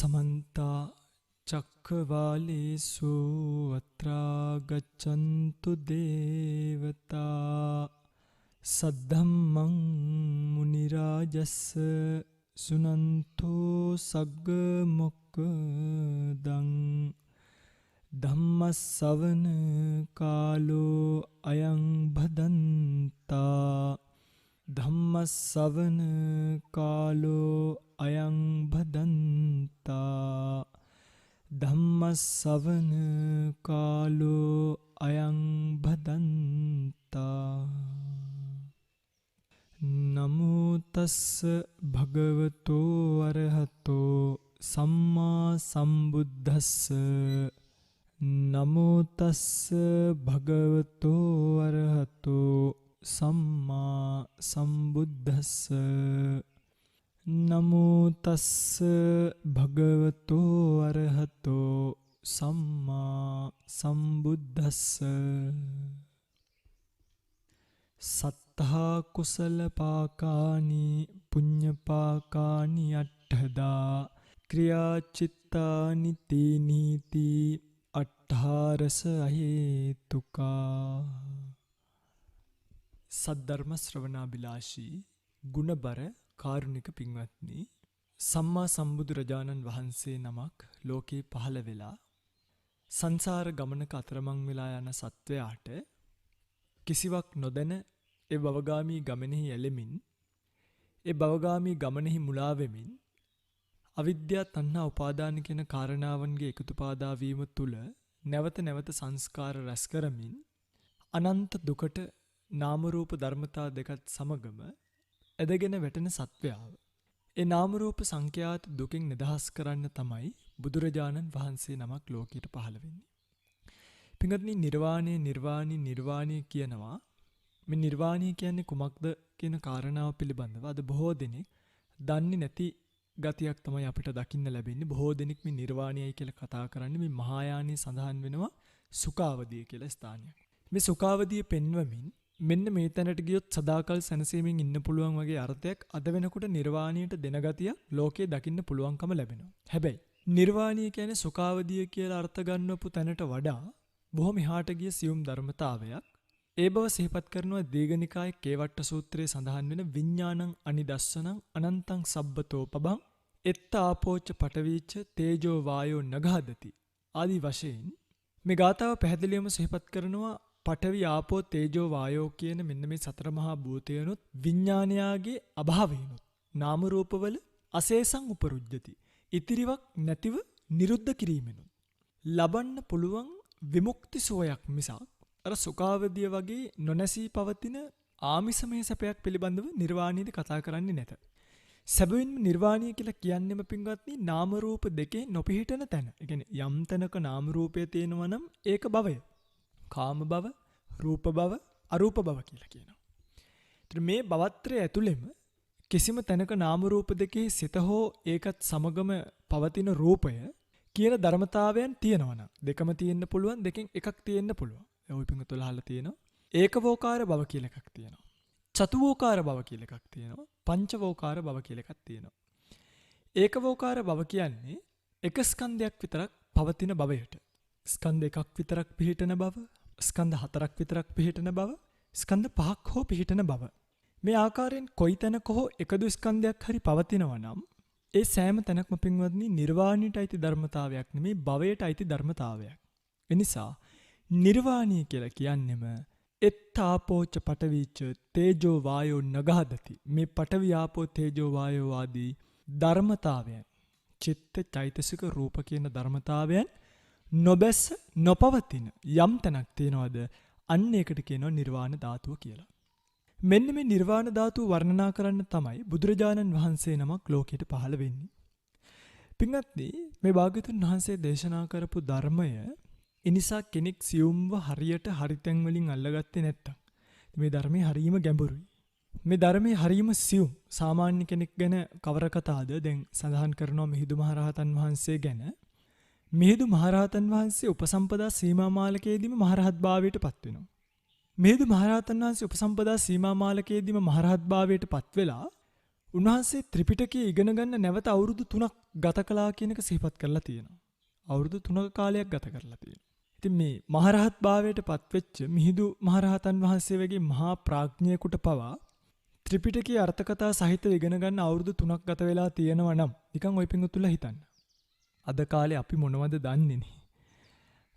समन्ता चक्रवालेषु अत्रा गच्छन्तु देवता सद्धम्मं मुनिराजस्य सुनन्तो सग्गमुक्कदं धम्मश्रवण कालो अयं भदन्ता धम्मश्रवण कालो अयं भदन्ता धम्मश्रवण कालो अयं भदन्ता। नमो तस्स भगवतो अरहतो सम्मा सम्बुद्धस्स नमो तस्स भगवतो अरहतो सम्मा सम्बुद्धस्स नमो तस्स भगवतो अरहतो सम्मा सम्बुद्धस्स। सत्ता कुशल पाकानि पुण्य पाकानि अट्ठदा क्रियाचित्तानि तीनीति अट्ठारस अहेतुका। සද්ධර්ම ශ්‍රවණාබිලාෂී ගුණබර කාරුණික පින්වත්නි, සම්මා සම්බුදු රජාණන් වහන්සේ නමක් ලෝකේ පහළ වෙලා සංසාර ගමනක අතරමං වෙලා යන සත්වයාට කිසිවක් නොදැන ඒ භවගාමී ගමනෙහි ඇලෙමින් ඒ භවගාමී ගමනෙහි මුලා වෙමින් අවිද්‍යා තණ්හා උපාදාන කියන කාරණාවන්ගේ එකතුපාදා වීම තුල නැවත නැවත සංස්කාර රැස් කරමින් අනන්ත දුකට නාම රූප ධර්මතා දෙකත් සමගම ඇදගෙන වැටෙන සත්වයාව ඒ නාම රූප සංඛ්‍යාත දුකින් නිදහස් කරන්න තමයි බුදුරජාණන් වහන්සේ නමක් ලෝකයට පහළ වෙන්නේ. පින්වත්නි, නිර්වාණය කියනවා. මේ නිර්වාණය කියන්නේ කුමක්ද කියන කාරණාව පිළිබඳව අද බොහෝ දෙනෙක් දන්නේ නැති ගතියක් තමයි අපිට දකින්න ලැබෙන්නේ. බොහෝ දෙනෙක් මේ නිර්වාණයයි කියලා කතා කරන්නේ මේ මහායානයේ සඳහන් වෙනවා සුඛාවදිය කියලා ස්ථානයක්. මේ සුඛාවදිය පෙන්වමින් මෙන්න මේ තැනට ගියොත් සදාකල් සැනසීමෙන් ඉන්න පුළුවන් වගේ අර්ථයක් අද වෙනකොට නිර්වාණයට දෙන ගතිය ලෝකේ දකින්න පුළුවන්කම ලැබෙනවා. හැබැයි නිර්වාණය කියන්නේ සුඛාවදිය කියලා අර්ථ ගන්නවපු තැනට වඩා බොහොම එහාට ගිය සියුම් ධර්මතාවයක්. ඒ බව සිහිපත් කරනවා දීඝනිකායේ කේවට්ට සූත්‍රයේ සඳහන් වෙන විඥානං අනිදස්සනං අනන්තං සබ්බතෝ පබං එත්ත ආපෝච්ච පටවීච්ච තේජෝ වායෝ නගහදති ආදී වශයෙන් මේ ගාථාව පැහැදිලිවම සිහිපත් කරනවා. පඨවි ආපෝ තේජෝ වායෝ කියන මෙන්න මේ සතර මහා භූතයනොත් විඥානයාගේ අභාවයනොත් නාම රූපවල අසේසං උපරුජ්ජති ඉතිරිවක් නැතිව නිරුද්ධ කිරීමෙනුත් ලබන්න පුළුවන් විමුක්ති සෝයක් මිසක් අර සුඛාවදිය වගේ නොනැසී පවතින ආමිසමය සැපයක් පිළිබඳව නිර්වාණයද කතා කරන්නේ නැත. සැබවින්ම නිර්වාණය කියලා කියන්නේම පින්වත්නි නාම රූප දෙකේ නොපිහිටන තැන. ඒ කියන්නේ යම් තැනක නාම රූපය තියෙනවා නම් ඒක භවය. කාම භව, රූප භව, අරූප භව කියලා කියනවා. ඒතර මේ භවත්‍රය ඇතුළෙම කිසිම තැනක නාම රූප දෙකේ සිත හෝ ඒකත් සමගම පවතින රූපය කියන ධර්මතාවයන් තියෙනවා නම් දෙකම තියෙන්න පුළුවන්, දෙකෙන් එකක් තියෙන්න පුළුවන්. ඔය පිංගුතුල අහලා තියෙනවා. ඒකවෝකාර භව කියලා එකක් තියෙනවා. චතුවෝකාර භව කියලා එකක් තියෙනවා. පංචවෝකාර භව කියලා එකක් තියෙනවා. ඒකවෝකාර භව කියන්නේ එක ස්කන්ධයක් විතරක් පවතින භවයට. ස්කන්ධ එකක් විතරක් පිහිටන බව, ස්කන්ධ හතරක් විතරක් පිහිටන බව, ස්කන්ධ පහක් හෝ පිහිටන බව. මේ ආකාරයෙන් කොයි තැනක හෝ එකදු ස්කන්ධයක් හරි පවතිනවා නම් ඒ සෑම තැනක්ම පින්වත්නි නිර්වාණයට අයිති ධර්මතාවයක් නෙමෙයි භවයට අයිති ධර්මතාවයක්. එනිසා නිර්වාණය කියලා කියන්නෙම එත්තාපෝච පටවිච්ච තේජෝ වායෝ නගහදති. මේ පටවි ආපෝ තේජෝ වායෝ ආදී ධර්මතාවයන් චිත්ත චෛතසික රූප කියන ධර්මතාවයන් නොබැස නොපවතින යම් තැනක් තියනවාද අන්න ඒකට කියනවා නිර්වාණ ධාතුව කියලා. මෙන්න මේ නිර්වාණ ධාතුව වර්ණනා කරන්න තමයි බුදුරජාණන් වහන්සේ නමක් ලෝකයට පහළ වෙන්නේ. පින්වත්නි, මේ භාග්‍යවතුන් වහන්සේ දේශනා කරපු ධර්මය එනිසා කෙනෙක් සියුම්ව හරියට හරිතැන් වලින් අල්ලගත්තේ නැත්තම් මේ ධර්මයේ හරීම ගැඹුරුයි. මේ ධර්මයේ හරීම සියුම්. සාමාන්‍ය කෙනෙක් ගැන කවර කතාද දැන් සඳහන් කරනවා මිහිඳු මහරහතන් වහන්සේ ගැන. මිහිඳු මහරහතන් වහන්සේ උපසම්පදා සීමා මාලකයේදීම මහරහත් භාවයට පත් වෙනවා. මිහිඳු මහරහතන් වහන්සේ උපසම්පදා සීමා මාලකයේදීම මහරහත් භාවයට පත් වෙලා උන්වහන්සේ ත්‍රිපිටකය ඉගෙන ගන්න නැවත අවුරුදු 3ක් ගත කළා කියන එක සිහිපත් කරලා තියෙනවා. අවුරුදු 3ක කාලයක් ගත කරලා තියෙනවා. ඉතින් මේ මහරහත් භාවයට පත්වෙච්ච මිහිඳු මහරහතන් වහන්සේ වගේ මහා ප්‍රඥයෙකුට පවා ත්‍රිපිටකයේ අර්ථකථා සහිතව ඉගෙන ගන්න අවුරුදු 3ක් ගත වෙලා තියෙනවා නම් නිකන් ওই පිංගුතුලා හිතන්න. අද කාලේ අපි මොනවද දන්නේ නේ?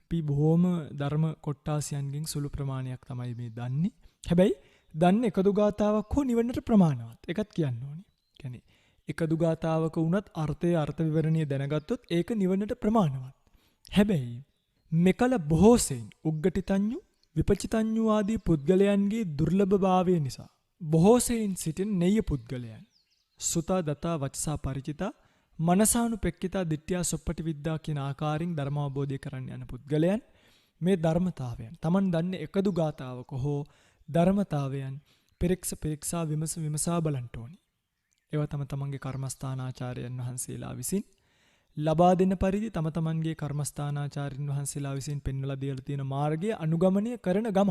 අපි බොහොම ධර්ම කොට්ටාසියන්ගෙන් සුළු ප්‍රමාණයක් තමයි මේ දන්නේ. හැබැයි දන්නේ එකදු ගාතාවක් හෝ නිවනට ප්‍රමාණවත්. ඒකත් කියන්න ඕනේ. කියන්නේ එකදු ගාතාවක වුණත් අර්ථයේ අර්ථ විවරණිය දැනගත්තොත් ඒක නිවනට ප්‍රමාණවත්. හැබැයි මෙකල බොහෝ සෙයින් උග්ගටිතඤ්ඤු විපචිතඤ්ඤු ආදී පුද්ගලයන්ගේ දුර්ලභභාවය නිසා බොහෝ සෙයින් සිටින නෙය්‍ය පුද්ගලයන් සුතා දතා වචසා පරිචිතා මනසානුපෙක්කිතා දිට්ඨියා සොප්පටි විද්දා කියන ආකාරයෙන් ධර්ම අවබෝධය කරන්න යන පුද්ගලයන් මේ ධර්මතාවයන් Taman දන්නේ එකදු ගාතාවක හෝ ධර්මතාවයන් පෙරක්සා විමසා බලන්න ඕනි. ඒවා තමන්ගේ කර්මස්ථානාචාර්යයන් වහන්සේලා විසින් ලබා දෙන පරිදි තමන්ගේ කර්මස්ථානාචාර්යයන් වහන්සේලා විසින් පෙන්වලා දීලා තියෙන මාර්ගය අනුගමනය කරන ගම.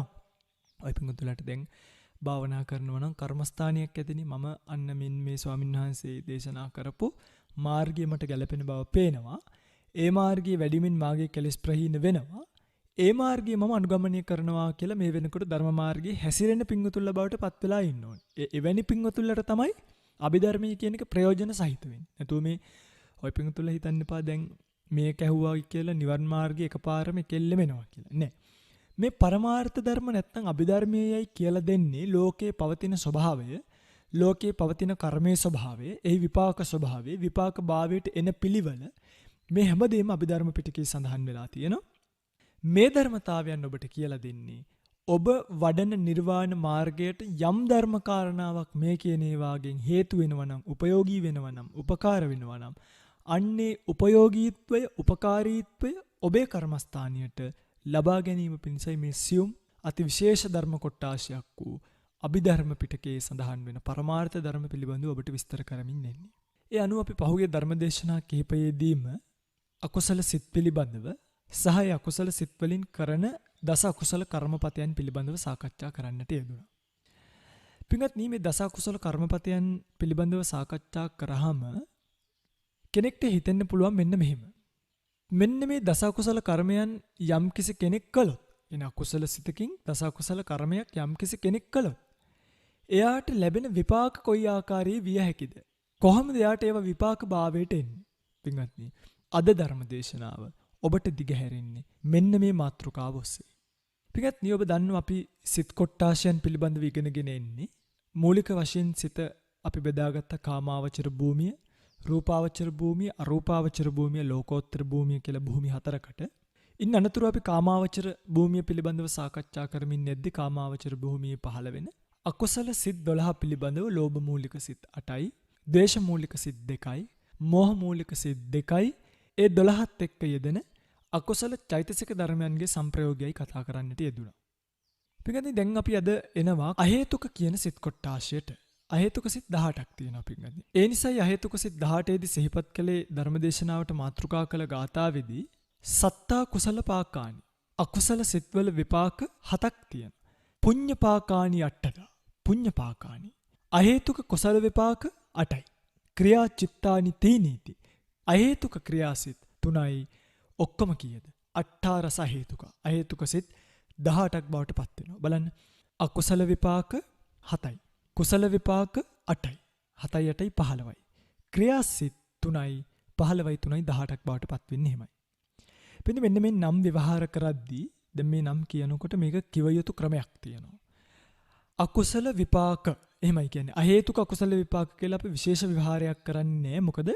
ඔය පිංගුතුලට දැන් භාවනා කරනවා නම් කර්මස්ථානියක් ඇතිනේ මම අන්න මේ ස්වාමීන් වහන්සේ දේශනා කරපු මාර්ගය මට ගැලපෙන බව පේනවා. ඒ මාර්ගයේ වැඩිමින් මාගේ කෙලෙස් ප්‍රහීන වෙනවා. ඒ මාර්ගය මම අනුගමනය කරනවා කියලා මේ වෙනකොට ධර්ම මාර්ගයේ හැසිරෙන පිංගුතුල්ල බවට පත් වෙලා ඉන්න ඕනේ. එවැනි පිංගුතුල්ලට තමයි අභිධර්මයේ කියන එක ප්‍රයෝජන සහිත වෙන්නේ. නැතුව මේ ඔය පිංගුතුල්ල හිතන්න එපා දැන් මේක ඇහුවා කියලා නිවන් මාර්ගය එකපාරම කෙල්ලෙමෙනවා කියලා. නෑ. මේ පරමාර්ථ ධර්ම නැත්නම් අභිධර්මයේයි කියලා දෙන්නේ ලෝකේ පවතින ස්වභාවය, ලෝකේ පවතින කර්මයේ ස්වභාවය, එහි විපාක ස්වභාවය, විපාක භාවයට එන පිළිවෙල මේ හැමදේම අභිධර්ම පිටකේ සඳහන් වෙලා තියෙනවා. මේ ධර්මතාවයන් ඔබට කියලා දෙන්නේ ඔබ වඩන නිර්වාණ මාර්ගයට යම් ධර්ම කාරණාවක් මේ කියන ඒවාගෙන් හේතු වෙනවා නම්, උපයෝගී වෙනවා නම්, උපකාර වෙනවා නම් අන්නේ උපයෝගීත්වය, උපකාරීත්වය ඔබේ කර්මස්ථානියට ලබා ගැනීම පිණිසයි මේ සියුම් අති විශේෂ ධර්ම කොටාශයක් වූ අභිධර්ම පිටකයේ සඳහන් වෙන පරමාර්ථ ධර්ම පිළිබඳව ඔබට විස්තර කරමින් එන්නේ. ඒ අනුව අපි පහුගිය ධර්මදේශනා කිහිපයේදීම අකුසල සිත් පිළිබඳව සහ අකුසල සිත් වලින් කරන දස අකුසල කර්මපතයන් පිළිබඳව සාකච්ඡා කරන්නට යෙදුණා. පින්වත්නි මේ දස අකුසල කර්මපතයන් පිළිබඳව සාකච්ඡා කරාම කෙනෙක්ට හිතෙන්න පුළුවන් මෙන්න මෙහෙම. මෙන්න මේ දස අකුසල කර්මයන් යම් කිසි කෙනෙක් කළොත්, එන අකුසල සිතකින් දස අකුසල කර්මයක් යම් කිසි කෙනෙක් කළොත් එයාට ලැබෙන විපාක කොයි ආකාරයේ විය හැකිද? කොහොමද එයාට ඒව විපාක භාවයට එන්නේ? පින්වත්නි අද ධර්ම දේශනාව ඔබට දිගහැරෙන්නේ මෙන්න මේ මාතෘකාව ඔස්සේ. පිටත් ඔබ දන්නවා අපි සිත් කොට්ටාශයන් පිළිබඳව ඉගෙනගෙන එන්නේ. මූලික වශයෙන් සිත අපි බෙදාගත්ත කාමාවචර භූමිය, රූපාවචර භූමිය, අරූපාවචර භූමිය, ලෝකෝත්තර භූමිය කියලා භූමි හතරකට. ඉන් අනතුරු අපි කාමාවචර භූමිය පිළිබඳව සාකච්ඡා කරමින් නැද්දි කාමාවචර භූමියේ පහළ වෙන අකුසල සිත් 12 පිළිබඳව ලෝභ මූලික සිත් 8යි, ද්වේෂ මූලික සිත් 2යි, මෝහ මූලික සිත් 2යි, ඒ 12ත් එක්ක යෙදෙන අකුසල චෛතසික ධර්මයන්ගේ සංප්‍රයෝගයයි කතා කරන්නට යෙදුණා. පිටුදී දැන් අපි අද එනවා අහේතුක කියන සිත් කොටාශයට. අහේතුක සිත් 18ක් තියෙනවා පිටුදී. ඒ නිසායි අහේතුක සිත් 18 දී සිහිපත් කළේ ධර්මදේශනාවට මාතෘකා කළ ගාථාවේදී සත්තා කුසල පාකානි. අකුසල සිත්වල විපාක 7ක් තියෙනවා. පුඤ්ඤ පාකානි 8ද. පුඤ්ඤ පාකානි. අහේතුක කුසල විපාක 8යි. ක්‍රියා චිත්තානි තීනීති. අහේතුක ක්‍රියාසිත 3යි. ඔක්කොම කීයද? 18 රස හේතුක. අහේතුක සිත් 18ක් බවට පත් වෙනවා. බලන්න. අකුසල විපාක 7යි. කුසල විපාක 8යි. 7යි 8යි 15යි. ක්‍රියාසිත 3යි 15යි 3යි 18ක් බවට පත් වෙන්නේ එහෙමයි. මෙන්න මේ නම් විවහාර කරද්දී දැන් මේ නම් කියනකොට මේක කිව යුතු ක්‍රමයක් තියෙනවා. අකුසල විපාක එහෙමයි කියන්නේ. අහේතුක අකුසල විපාක කියලා අපි විශේෂ විවහාරයක් කරන්නේ මොකද?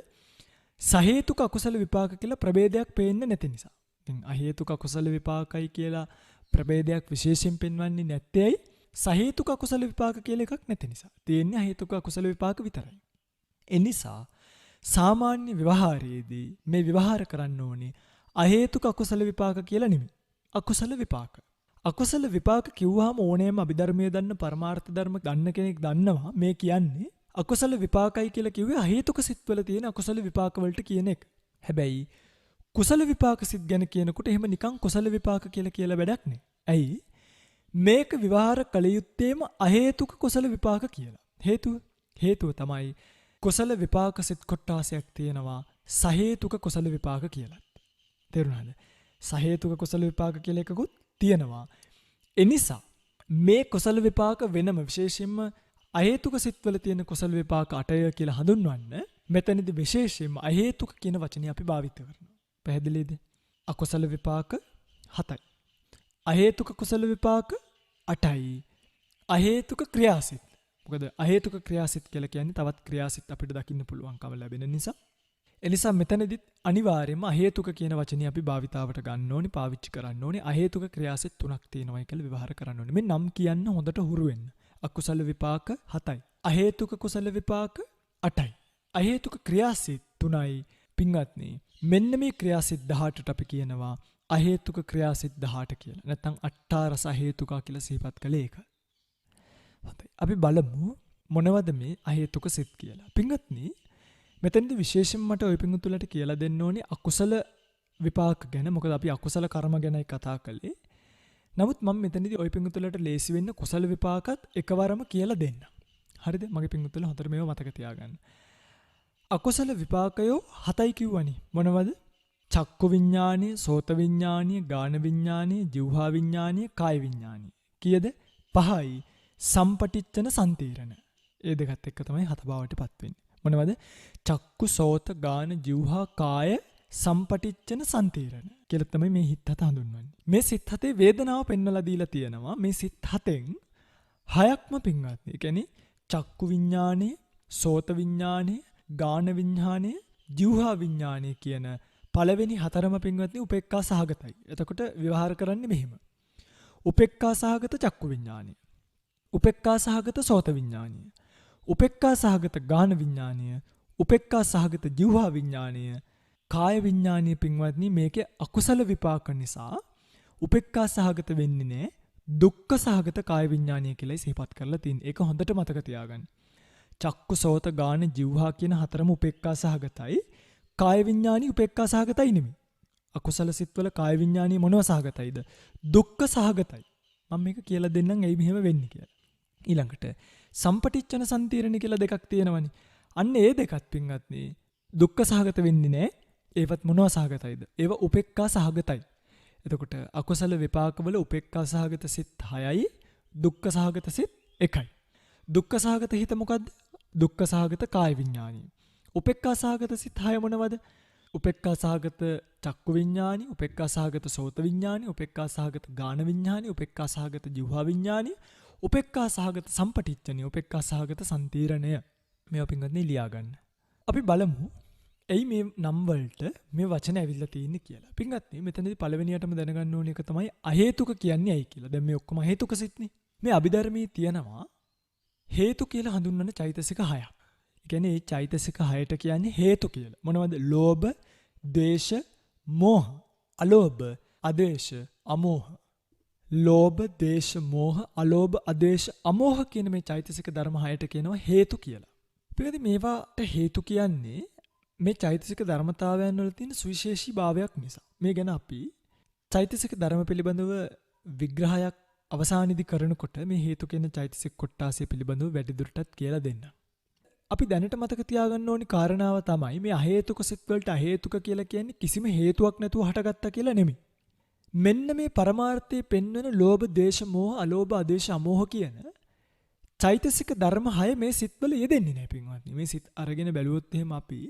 සහේතුක අකුසල විපාක කියලා ප්‍රභේදයක් පේන්නේ නැති නිසා. ඉතින් අහේතුක අකුසල විපාකයි කියලා ප්‍රභේදයක් විශේෂයෙන් පෙන්වන්නේ නැත්තේයි සහේතුක අකුසල විපාක කියලා එකක් නැති නිසා. තියෙන්නේ අහේතුක අකුසල විපාක විතරයි. ඒ නිසා සාමාන්‍ය විවහාරයේදී මේ විවහාර කරන්න ඕනේ අහේතුක අකුසල විපාක කියලා නෙමෙයි. අකුසල විපාක. අකුසල විපාක කිව්වහම ඕනෑම අභිධර්මයේ දන්න පරමාර්ථ ධර්ම ගන්න කෙනෙක් දන්නවා මේ කියන්නේ අකුසල විපාකයි කියලා කිව්වේ අහේතුක සිත්වල තියෙන අකුසල විපාක වලට කියන එක. හැබැයි කුසල විපාක සිත් ගැන කියනකොට එහෙම නිකන් කුසල විපාක කියලා වැඩක් නෑ. ඇයි? මේක විවහාර කළ යුත්තේම අහේතුක කුසල විපාක කියලා. හේතුව තමයි කුසල විපාක සිත් කොටාසයක් තියෙනවා සහේතුක කුසල විපාක කියලා. තේරුණාද? සහේතුක කුසල විපාක කියලා එකකුත් තියෙනවා. එනිසා මේ කුසල විපාක වෙනම විශේෂයෙන්ම අහේතුක සිත්වල තියෙන කුසල විපාක 8ය කියලා හඳුන්වන්න මෙතනදී විශේෂයෙන්ම අහේතුක කියන වචනේ අපි භාවිත කරනවා. පැහැදිලිද? අකුසල විපාක 7යි. අහේතුක කුසල විපාක 8යි. අහේතුක ක්‍රියාසිත. මොකද අහේතුක ක්‍රියාසිත කියලා කියන්නේ තවත් ක්‍රියාසිත අපිට දකින්න පුළුවන්කම ලැබෙන නිසා. එනිසා මෙතනදිත් අනිවාර්යයෙන්ම අහේතුක කියන වචනේ අපි භාවිතාවට ගන්න ඕනේ, පාවිච්චි කරන්න ඕනේ. අහේතුක ක්‍රියාසිත 3ක් තියෙනවා කියලා විවහාර කරන්න ඕනේ. මේ නම් කියන්න හොඳට හුරු වෙන්න. අකුසල විපාක 7යි. අහේතුක කුසල විපාක 8යි. අහේතුක ක්‍රියාසිත 3යි. පින්වත්නි, මෙන්න මේ ක්‍රියාසිත 18ට අපි කියනවා අහේතුක ක්‍රියාසිත 18 කියලා. නැත්නම් අට්ඨාරස අහේතුකා කියලා සිහිපත් කළේ ඒක. හොඳයි. අපි බලමු මොනවද මේ අහේතුක සිත් කියලා. පින්වත්නි, මෙතනදී විශේෂයෙන් මට ඔය පින්තුලට කියලා දෙන්න ඕනේ අකුසල විපාක ගැන. මොකද අපි අකුසල කර්ම ගැනයි කතා කළේ. නමුත් මම මෙතනදී ඔය පින්තුලට ලේසි වෙන්න කුසල විපාකත් එකවරම කියලා දෙන්න. හරිද? මගේ පින්තුල හොඳට මේව මතක තියාගන්න. අකුසල විපාකයෝ 7යි කිව්වනේ. මොනවද? චක්කු විඤ්ඤාණය, සෝත විඤ්ඤාණය, ගාන විඤ්ඤාණය, જીවහා විඤ්ඤාණය, කාය විඤ්ඤාණය. කීයද? 5යි. සම්පටිච්ඡන සම්තීරණ. ඒ දෙකත් එක්ක තමයි 7 බවටපත් වෙන්නේ. මොනවද? චක්කු, සෝත, ගාන, જીවහා, කාය සම්පටිච්ඡන සම්තීරණ කියලා තමයි මේ හිත් 7 හඳුන්වන්නේ. මේ සිත් 7 වේදනාව පෙන්වලා දීලා තියෙනවා. මේ සිත් 7න් 6ක්ම පින්වත්නි. ඒ කියන්නේ චක්කු විඤ්ඤාණය, සෝත විඤ්ඤාණය, ගාන විඤ්ඤාණය, જીවහා විඤ්ඤාණය කියන පළවෙනි 4ම පින්වත්නි උපේක්ඛා සහගතයි. එතකොට විවහාර කරන්නේ මෙහෙම. උපේක්ඛා සහගත චක්කු විඤ්ඤාණය, උපේක්ඛා සහගත සෝත විඤ්ඤාණය, උපේක්ඛා සහගත ගාන විඤ්ඤාණය, උපේක්ඛා සහගත જીවහා විඤ්ඤාණය, කාය විඤ්ඤාණය පින්වත්නි මේකේ අකුසල විපාක නිසා උපේක්ඛා සහගත වෙන්නේ නැහැ. දුක්ඛ සහගත කාය විඤ්ඤාණය කියලා සිහිපත් කරලා තියෙන. ඒක හොඳට මතක තියාගන්න. චක්කු, සෝත, ගාන, જીවහා කියන 4ම උපේක්ඛා සහගතයි. කාය විඤ්ඤාණි උපේක්ඛා සහගතයි නෙමෙයි. අකුසල සිත්වල කාය විඤ්ඤාණි මොනව සහගතයිද? දුක්ඛ සහගතයි. මම මේක කියලා දෙන්නම් ඇයි මෙහෙම වෙන්නේ කියලා. ඊළඟට සම්පටිච්ඡන සම්තීරණ කියලා දෙකක් තියෙනවනේ. අන්න ඒ දෙකත් පින්වත්නි දුක්ඛ සහගත වෙන්නේ නැහැ. ඒවත් මොනව සහගතයිද? ඒව උපේක්ඛා සහගතයි. එතකොට අකුසල විපාකවල උපේක්ඛා සහගත සිත් 6යි, දුක්ඛ සහගත සිත් 1යි. දුක්ඛ සහගත හිත මොකද්ද? දුක්ඛ සහගත කාය විඤ්ඤාණි. උපේක්ඛා සහගත සිත් 6 මොනවද? උපේක්ඛා සහගත චක්කු විඤ්ඤාණි, උපේක්ඛා සහගත සෝත විඤ්ඤාණි, උපේක්ඛා සහගත ගාන විඤ්ඤාණි, උපේක්ඛා සහගත જીවහා විඤ්ඤාණි, උපේක්ඛා සහගත සම්පටිච්ඡනි, උපේක්ඛා සහගත සම්තීරණය. මේවා පින්වත්නි ලියා ගන්න. අපි බලමු එයි මේ නම් වලට මේ වචන ඇවිල්ලා තියෙන්නේ කියලා. පින්වත්නි, මෙතනදී පළවෙනියටම දැනගන්න ඕන එක තමයි අහේතුක කියන්නේ ඇයි කියලා. දැන් මේ ඔක්කොම අහේතුක සිත්නේ. මේ අභිධර්මයේ තියෙනවා හේතු කියලා හඳුන්වන චෛතසික 6ක්. ඒ කියන්නේ මේ චෛතසික 6ට කියන්නේ හේතු කියලා. මොනවද? ලෝභ, ද්වේෂ, මෝහ. අලෝභ, අද්වේෂ, අමෝහ. ලෝභ, ද්වේෂ, මෝහ, අලෝභ, අද්වේෂ, අමෝහ කියන මේ චෛතසික ධර්ම 6ට කියනවා හේතු කියලා. පිළිදි මේවාට හේතු කියන්නේ මේ චෛතසික ධර්මතාවයන් වල තියෙන සුවිශේෂී භාවයක් නිසා. මේ ගැන අපි චෛතසික ධර්ම පිළිබඳව විග්‍රහයක් අවසානයේදී කරනකොට මේ හේතු කියන චෛතසික කොටාසිය පිළිබඳව වැඩිදුරටත් කියලා දෙන්න. අපි දැනට මතක තියාගන්න ඕනි කාරණාව තමයි මේ අහේතුක සිත් වලට අහේතුක කියලා කියන්නේ කිසිම හේතුවක් නැතුව හටගත්තා කියලා නෙමෙයි. මෙන්න මේ පරමාර්ථයේ පෙන්වන ලෝභ, ද්වේෂ, මෝහ, අලෝභ, අද්වේෂ, අමෝහ කියන චෛතසික ධර්ම 6 මේ සිත්වල යෙදෙන්නේ නැහැ පින්වත්නි. මේ සිත් අරගෙන බැලුවොත් එහෙම අපි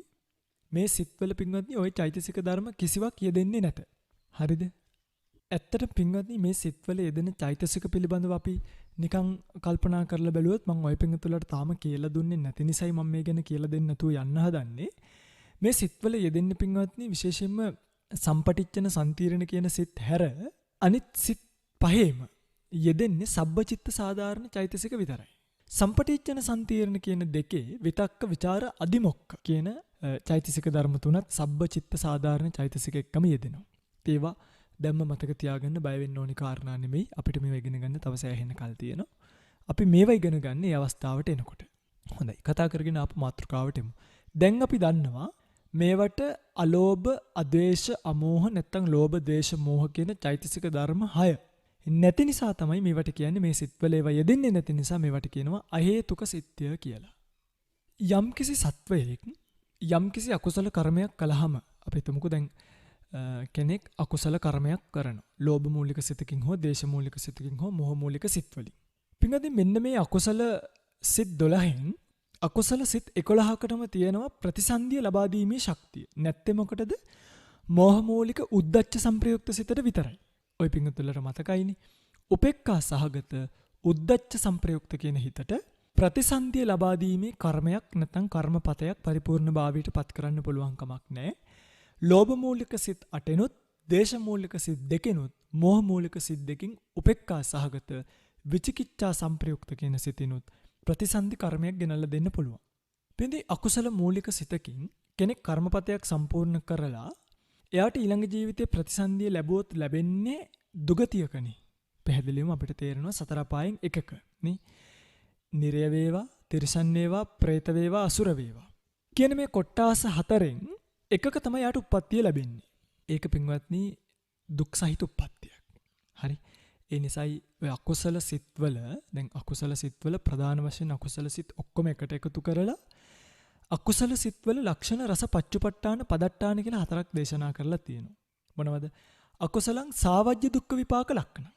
මේ සිත්වල පින්වත්නි ওই චෛතසික ධර්ම කිසිවක් යෙදෙන්නේ නැත. හරිද? ඇත්තට පින්වත්නි මේ සිත්වල යෙදෙන චෛතසික පිළිබඳව අපි නිකන් කල්පනා කරලා බැලුවොත් මම ওই පින්තුලට තාම කියලා දුන්නේ නැති නිසායි මම මේ ගැන කියලා දෙන්න නැතුව යන්න හදන්නේ. මේ සිත්වල යෙදෙන්නේ පින්වත්නි විශේෂයෙන්ම සම්පටිච්ඡන සම්තීරණ කියන සිත් හැර අනිත් සිත් පහේම යෙදෙන්නේ සබ්බචිත්ත සාධාරණ චෛතසික විතරයි. සම්පටිච්ඡන සම්තීරණ කියන දෙකේ විතක්ක ਵਿਚාර අදිමොක්ක කියන චෛතසික ධර්ම තුනත් සබ්බචිත්ත සාධාරණ චෛතසික එක්කම යෙදෙනවා. ඒවා දැම්ම මතක තියාගන්න බය වෙන්න ඕනි කාරණා නෙමෙයි. අපිට මේවා ඉගෙන ගන්න තව සෑහෙන කල් තියෙනවා. අපි මේවා ඉගෙන ගන්න මේ අවස්ථාවට එනකොට. හොඳයි. කතා කරගෙන ආපු මාතෘකාවට එමු. දැන් අපි දන්නවා මේවට අලෝභ, අද්වේෂ, අමෝහ නැත්නම් ලෝභ, ද්වේෂ, මෝහ කියන චෛතසික ධර්ම 6 නැති නිසා තමයි මේවට කියන්නේ මේ සිත්වල ඒවා යෙදෙන්නේ නැති නිසා මේවට කියනවා අහේතුක සිත්ය කියලා. යම්කිසි සත්වයෙක් යම්කිසි අකුසල කර්මයක් කළාම අපි හිතමුකෝ දැන් කෙනෙක් අකුසල කර්මයක් කරනවා. ලෝභ මූලික සිතකින් හෝ දේශ මූලික සිතකින් හෝ මොහ මූලික සිත් වලින්. පින්වත්නි මෙන්න මේ අකුසල සිත් 12න් අකුසල සිත් 11කටම තියෙනවා ප්‍රතිසන්දිය ලබා දීමේ ශක්තිය. නැත්තේ මොකටද? මෝහ මූලික උද්දච්ච සංප්‍රයුක්ත සිතට විතරයි. ඔය පින්වත්තුලට මතකයිනේ. උපේක්ඛා සහගත උද්දච්ච සංප්‍රයුක්ත කියන හිතට ප්‍රතිසන්දිය ලබා දීමේ කර්මයක් නැත්නම් කර්මපතයක් පරිපූර්ණ භාවයට පත් කරන්න පුළුවන් කමක් නැහැ. ලෝභ මූලික සිත් 8නුත්, දේශ මූලික සිත් 2නුත්, මෝහ මූලික සිත් 2කින් උපේක්ඛා සහගත විචිකිච්ඡා සංප්‍රයුක්ත කියන සිතිනුත් ප්‍රතිසන්දි කර්මයක් ගෙනල්ලා දෙන්න පුළුවන්. පින්දී අකුසල මූලික සිතකින් කෙනෙක් කර්මපතයක් සම්පූර්ණ කරලා එයාට ඊළඟ ජීවිතේ ප්‍රතිසන්දිය ලැබුවොත් ලැබෙන්නේ දුගතියකනේ. පැහැදිලිවම අපිට තේරෙනවා සතර අපායන් එකක නේ. නිරය වේවා, තිරිසන් වේවා, പ്രേත වේවා, අසුර වේවා කියන මේ කොට්ටාස 4න් එකක තමයි යාට උප්පත්තිය ලැබෙන්නේ. ඒක පින්වත්නි දුක් සහිත උප්පත්තියක්. හරි. ඒ නිසායි ඔය අකුසල සිත්වල දැන් අකුසල සිත්වල ප්‍රධාන වශයෙන් අකුසල සිත් ඔක්කොම එකට එකතු කරලා අකුසල සිත්වල ලක්ෂණ රස පච්චුපට්ඨාන පදට්ඨාන කියලා 4ක් දේශනා කරලා තියෙනවා. මොනවද? අකුසලං සාවජ්‍ය දුක්ඛ විපාක ලක්ෂණ.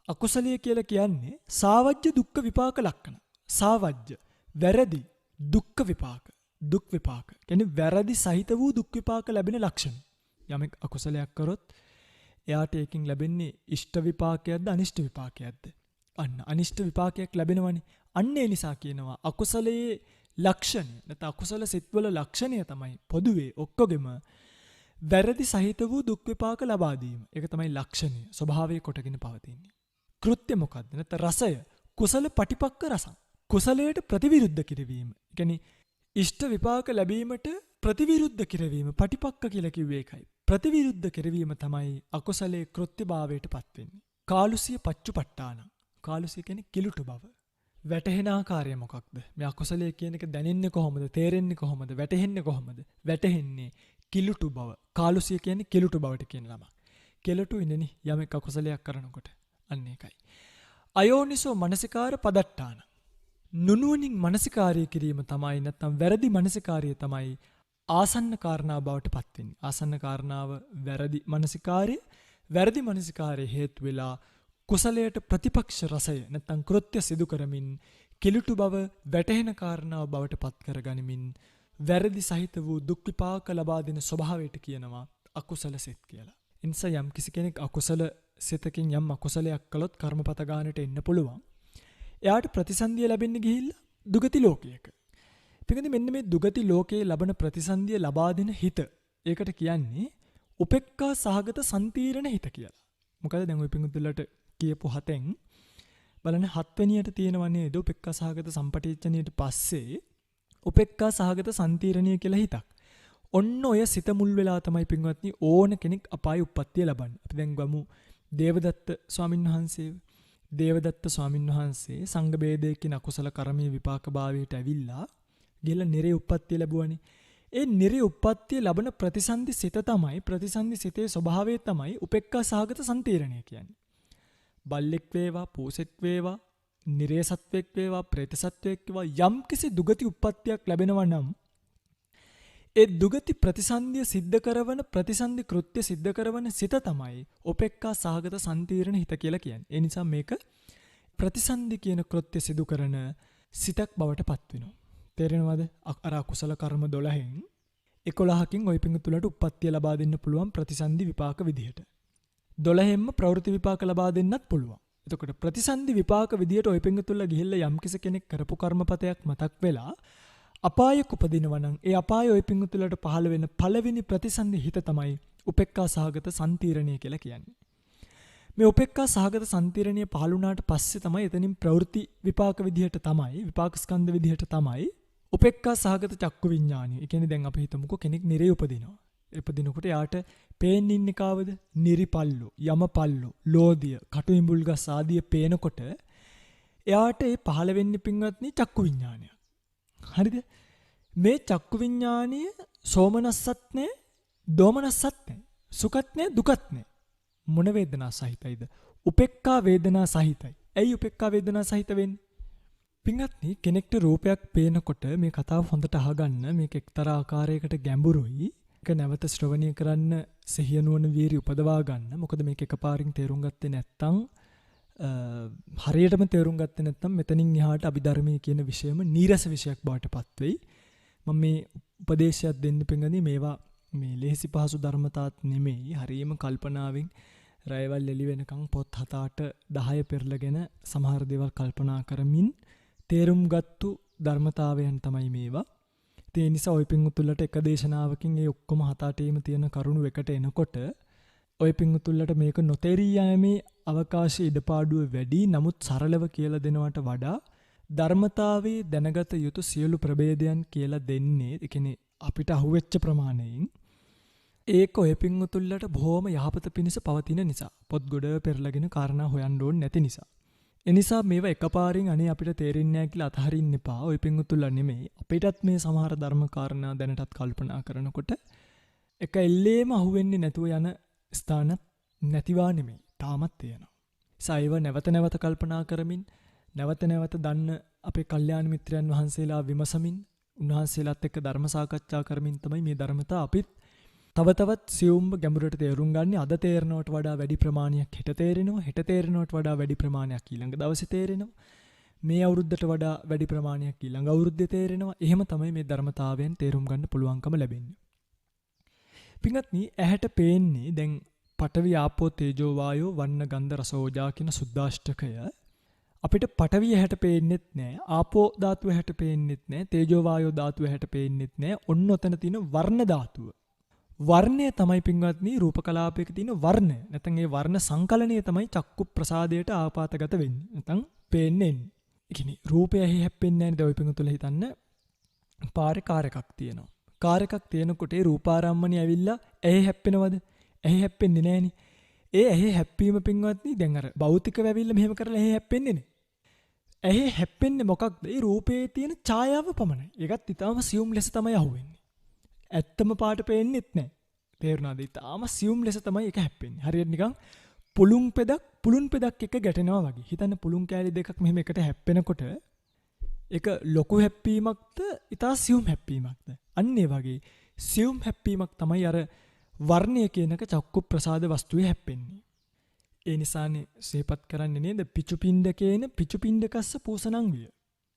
අකුසලිය කියලා කියන්නේ සාවජ්‍ය දුක්ඛ විපාක ලක්ෂණ. සාවජ්‍ය වැරදි දුක්ඛ විපාක. දුක් විපාක. කියන්නේ වැරදි සහිත වූ දුක් විපාක ලැබෙන ලක්ෂණ. යමෙක් අකුසලයක් කරොත් එයාට ඒකින් ලැබෙන්නේ ඉෂ්ට විපාකයක්ද අනිෂ්ට විපාකයක්ද? අන්න අනිෂ්ට විපාකයක් ලැබෙනවනේ. අන්න ඒ නිසා කියනවා අකුසලයේ ලක්ෂණය නැත්නම් අකුසල සිත්වල ලක්ෂණය තමයි පොදුවේ ඔක්කොගෙම වැරදි සහිත වූ දුක් විපාක ලබා දීම. ඒක තමයි ලක්ෂණය. ස්වභාවය කොටගෙන පවතින්නේ. කෘත්‍ය මොකද්ද? නැත්නම් රසය. කුසල පටිපක්ක රස. කුසලයට ප්‍රතිවිරුද්ධ කිරවීම. ඒ කියන්නේ ඉෂ්ට විපාක ලැබීමට ප්‍රතිවිරුද්ධ කිරවීම පටිපක්ක කියලා කිව්වේ ඒකයි. ප්‍රතිවිරුද්ධ කිරවීම තමයි අකුසලයේ කෘත්‍යභාවයට පත් වෙන්නේ. කාලුසිය පච්චුපට්ඨාන. කාලුසිය කියන්නේ කිලුට බව. වැටහෙන ආකාරය මොකක්ද? මේ අකුසලයේ කියන එක දැනෙන්නේ කොහොමද? තේරෙන්නේ කොහොමද? වැටහෙන්නේ කොහොමද? වැටහෙන්නේ කිලුට බව. කාලුසිය කියන්නේ කිලුට බවට කියන නම. කිලුට ඉන්නේ යමෙක් අකුසලයක් කරනකොට. අන්න ඒකයි. අයෝනිසෝ මනසිකාර පදට්ඨාන. නුනුවණින් මනසිකාරය කිරීම තමයි නැත්නම් වැරදි මනසිකාරය තමයි ආසන්න කාරණා බවට පත් වෙන්නේ. ආසන්න කාරණාව වැරදි මනසිකාරය. වැරදි මනසිකාරය හේතු වෙලා කුසලයට ප්‍රතිපක්ෂ රසය නැත්නම් කෘත්‍ය සිදු කරමින් කිලුටු බව වැටහෙන කාරණාව බවට පත් කරගනිමින් වැරදි සහිත වූ දුක් විපාක ලබා දෙන ස්වභාවයට කියනවා අකුසල සිත් කියලා. ඒ නිසා යම් කිසි කෙනෙක් අකුසල සිතකින් යම් අකුසලයක් කළොත් කර්මපත ගානට එන්න පුළුවන්. එයාට ප්‍රතිසන්දිය ලැබෙන්න ගිහිල්ලා දුගති ලෝකයක. පිටින් මෙන්න මේ දුගති ලෝකයේ ලබන ප්‍රතිසන්දිය ලබා දෙන හිත. ඒකට කියන්නේ උපේක්ඛා සහගත සම්තීරණ හිත කියලා. මොකද දැන් ඔය පිටුලට කියපු 7න් බලන්න 7 වෙනියට තියෙනව නේද උපේක්ඛා සහගත සම්පටිච්ඡනියට පස්සේ උපේක්ඛා සහගත සම්තීරණිය කියලා හිතක්. ඔන්න ඔය සිත මුල් වෙලා තමයි පින්වත්නි ඕන කෙනෙක් අපායේ උප්පත්තිය ලබන්නේ. අපි දැන් ගමු දේවදත්ත ස්වාමීන් වහන්සේ. දේවදත්ත ස්වාමීන් වහන්සේ සංඝ බේදයකින් අකුසල කර්මයේ විපාක භාවයට ඇවිල්ලා ගිහලා නිරේ උප්පත්තිය ලැබුවානේ. ඒ නිරේ උප්පත්තිය ලබන ප්‍රතිසන්දි සිත තමයි ප්‍රතිසන්දි සිතේ ස්වභාවය තමයි උපේක්ඛා සහගත සම්තීරණය කියන්නේ. බල්ලෙක් වේවා, පූසෙක් වේවා, නිරේ සත්වෙක් වේවා, പ്രേත සත්වෙක් වේවා යම්කිසි දුගති උප්පත්තියක් ලැබෙනවා නම් ඒ දුගති ප්‍රතිසන්දිය සිද්ධ කරවන ප්‍රතිසන්දි කෘත්‍ය සිද්ධ කරවන සිත තමයි උපේක්ඛා සහගත සම්තීරණ හිත කියලා කියන්නේ. ඒ නිසා මේක ප්‍රතිසන්දි කියන කෘත්‍ය සිදු කරන සිතක් බවට පත් වෙනවා. තේරෙනවද? අර අකුසල කර්ම 12න් 11කින් ওই පිංගුතුලට උප්පත්තිය ලබා දෙන්න පුළුවන් ප්‍රතිසන්දි විපාක විදිහට. 12ෙන්ම ප්‍රවෘත්ති විපාක ලබා දෙන්නත් පුළුවන්. එතකොට ප්‍රතිසන්දි විපාක විදිහට ওই පිංගුතුල්ලා ගිහිල්ලා යම් කෙනෙක් කරපු කර්මපතයක් මතක් වෙලා අපායක උපදිනවා නම් ඒ අපාය ওই පිංගුතුලට පහළ වෙන පළවෙනි ප්‍රතිසන්දි හිත තමයි උපේක්ඛා සහගත සම්තීරණය කියලා කියන්නේ. මේ උපේක්ඛා සහගත සම්තීරණය පහළ වුණාට පස්සේ තමයි එතනින් ප්‍රවෘත්ති විපාක විදිහට තමයි විපාක ස්කන්ධ විදිහට තමයි උපේක්ඛා සහගත චක්කු විඥානය. ඒ කියන්නේ දැන් අපි හිතමුකෝ කෙනෙක් නිරේ උපදිනවා. උපදිනකොට යාට පේන්නේ ඉන්නේ කාවද? නිරිපල්ලු, යමපල්ලු, ලෝදිය, කටු ඉඹුල් ගස් ආදිය පේනකොට එයාට ඒ පහළ වෙන්නේ පින්වත්නි චක්කු විඥානය. හරිද? මේ චක්කු විඥානය සෝමනස්සත් නැහැ, දෝමනස්සත් නැහැ, සුඛත් නැහැ, දුකත් නැහැ. මොන වේදනා සහිතයිද? උපේක්ඛා වේදනා සහිතයි. ඇයි උපේක්ඛා වේදනා සහිත වෙන්නේ? පින්වත්නි කෙනෙක්ට රූපයක් පේනකොට මේ කතාව හොඳට අහගන්න. මේක එක්තරා ආකාරයකට ගැඹුරුයි. ඒක නැවත ශ්‍රවණය කරන්න සිහිය නුවණ වීරිය උපදවා ගන්න. මොකද මේක එකපාරින් තේරුම් ගත්තේ නැත්නම් හරියටම තේරුම් ගත්තේ නැත්නම් මෙතනින් එහාට අභිධර්මයේ කියන විෂයම නීරස විෂයක් බවට පත් වෙයි. මම මේ උපදේශයක් දෙන්න පිංගනි මේවා මේ ලේසි පහසු ධර්මතාවත් නෙමෙයි. හරියම කල්පනාවෙන් රැයවල් එළි වෙනකන් පොත් 7-8 10 පෙරලගෙන සමහර දේවල් කල්පනා කරමින් තේරුම් ගත්තු ධර්මතාවයන් තමයි මේවා. ඒ නිසා ඔය පිංගුතුල්ලට එක දේශනාවකින් ඒ ඔක්කොම 7-8ේම තියෙන කරුණු එකට එනකොට ඔය පිංගුතුල්ලට මේක නොතේරී යෑමේ අවකාශය ඉඩපාඩුව වැඩි. නමුත් සරලව කියලා දෙනවට වඩා ධර්මතාවයේ දැනගත යුතු සියලු ප්‍රභේදයන් කියලා දෙන්නේ ඒ කියන්නේ අපිට අහුවෙච්ච ප්‍රමාණයෙන් ඒක ඔය පිංගුතුල්ලට බොහොම යහපත පිණිස පවතින නිසා. පොත් ගොඩ පෙරලගෙන කාරණා හොයන්න ඕනේ නැති නිසා. එනිසා මේවා එකපාරින් අනේ අපිට තේරෙන්නේ නැහැ කියලා අතහරින්න එපා. ඔය පිංගුතුල්ලා නෙමෙයි. අපිටත් මේ සමහර ධර්ම කාරණා දැනටත් කල්පනා කරනකොට එක එල්ලේම අහුවෙන්නේ නැතුව යන ස්ථානත් නැතිවා නෙමෙයි. තාමත් තියෙනවා. සයිව නැවත නැවත කල්පනා කරමින් නැවත නැවත දන්න අපේ කල්යාණ මිත්‍රයන් වහන්සේලා විමසමින් උන්වහන්සේලාත් එක්ක ධර්ම සාකච්ඡා කරමින් තමයි මේ ධර්මතා අපිත් තව තවත් සියුම්ව ගැඹුරට තේරුම් ගන්න. අද තේරෙනවට වඩා වැඩි ප්‍රමාණයක් හෙට තේරෙනවා. හෙට තේරෙනවට වඩා වැඩි ප්‍රමාණයක් ඊළඟ දවසේ තේරෙනවා. මේ අවුරුද්දට වඩා වැඩි ප්‍රමාණයක් ඊළඟ අවුරුද්දේ තේරෙනවා. එහෙම තමයි මේ ධර්මතාවයන් තේරුම් ගන්න පුළුවන්කම ලැබෙන්නේ. පින්වත්නි ඇහැට පේන්නේ දැන් පඨවි ආපෝ තේජෝ වායෝ වන්න ගන්ධ රස ඕජා කියන සුද්දාෂ්ටකය අපිට පඨවි ඇහැට පේන්නෙත් නැහැ. ආපෝ ධාතුව ඇහැට පේන්නෙත් නැහැ. තේජෝ වායෝ ධාතුව ඇහැට පේන්නෙත් නැහැ. ඔන්න ඔතන තියෙන වර්ණ ධාතුව. වර්ණය තමයි පින්වත්නි රූප කලාපයක තියෙන වර්ණය. නැත්නම් ඒ වර්ණ සංකලනය තමයි චක්කු ප්‍රසාදයට ආපාතගත වෙන්නේ. නැත්නම් පේන්නේ. ඒ කියන්නේ රූපය ඇහි හැප්පෙන්නේ නැහැ නේද? ඔය පින්තුල හිතන්න පාරේ කාර් එකක් තියෙනවා. කාර් එකක් තියෙනකොට ඒ රූපාරම්මණය ඇවිල්ලා ඇහි හැප්පෙනවද? ඇහි හැප්පෙන්නේ නැහනේ. ඒ ඇහි හැප්පීම පින්වත්නි දැන් අර භෞතිකව ඇවිල්ලා මෙහෙම කරලා ඇහි හැප්පෙන්නේ නේ. ඇහි හැප්පෙන්නේ මොකක්ද? ඒ රූපයේ තියෙන ඡායාව පමණයි. ඒකත් ඊටම සියුම් ලෙස තමයි අහුවෙන්නේ. ඇත්තම පාට පේන්නෙත් නැහැ. තේරුණාද? ඊටාම සියුම් ලෙස තමයි ඒක හැප්පෙන්නේ. හරියට නිකන් පුළුන් පෙදක් එක ගැටෙනවා වගේ. හිතන්න පුළුන් කෑලි දෙකක් මෙහෙම එකට හැප්පෙනකොට ඒක ලොකු හැප්පීමක්ද ඊටා සියුම් හැප්පීමක්ද? අන්න ඒ වගේ සියුම් හැප්පීමක් තමයි අර වර්ණය කියනක චක්කු ප්‍රසාද වස්තුවේ හැප්පෙන්නේ. ඒ නිසානේ සිහිපත් කරන්නේ නේද? පිචු පිණ්ඩකේන පිචු පිණ්ඩකස්ස පූසනං විය.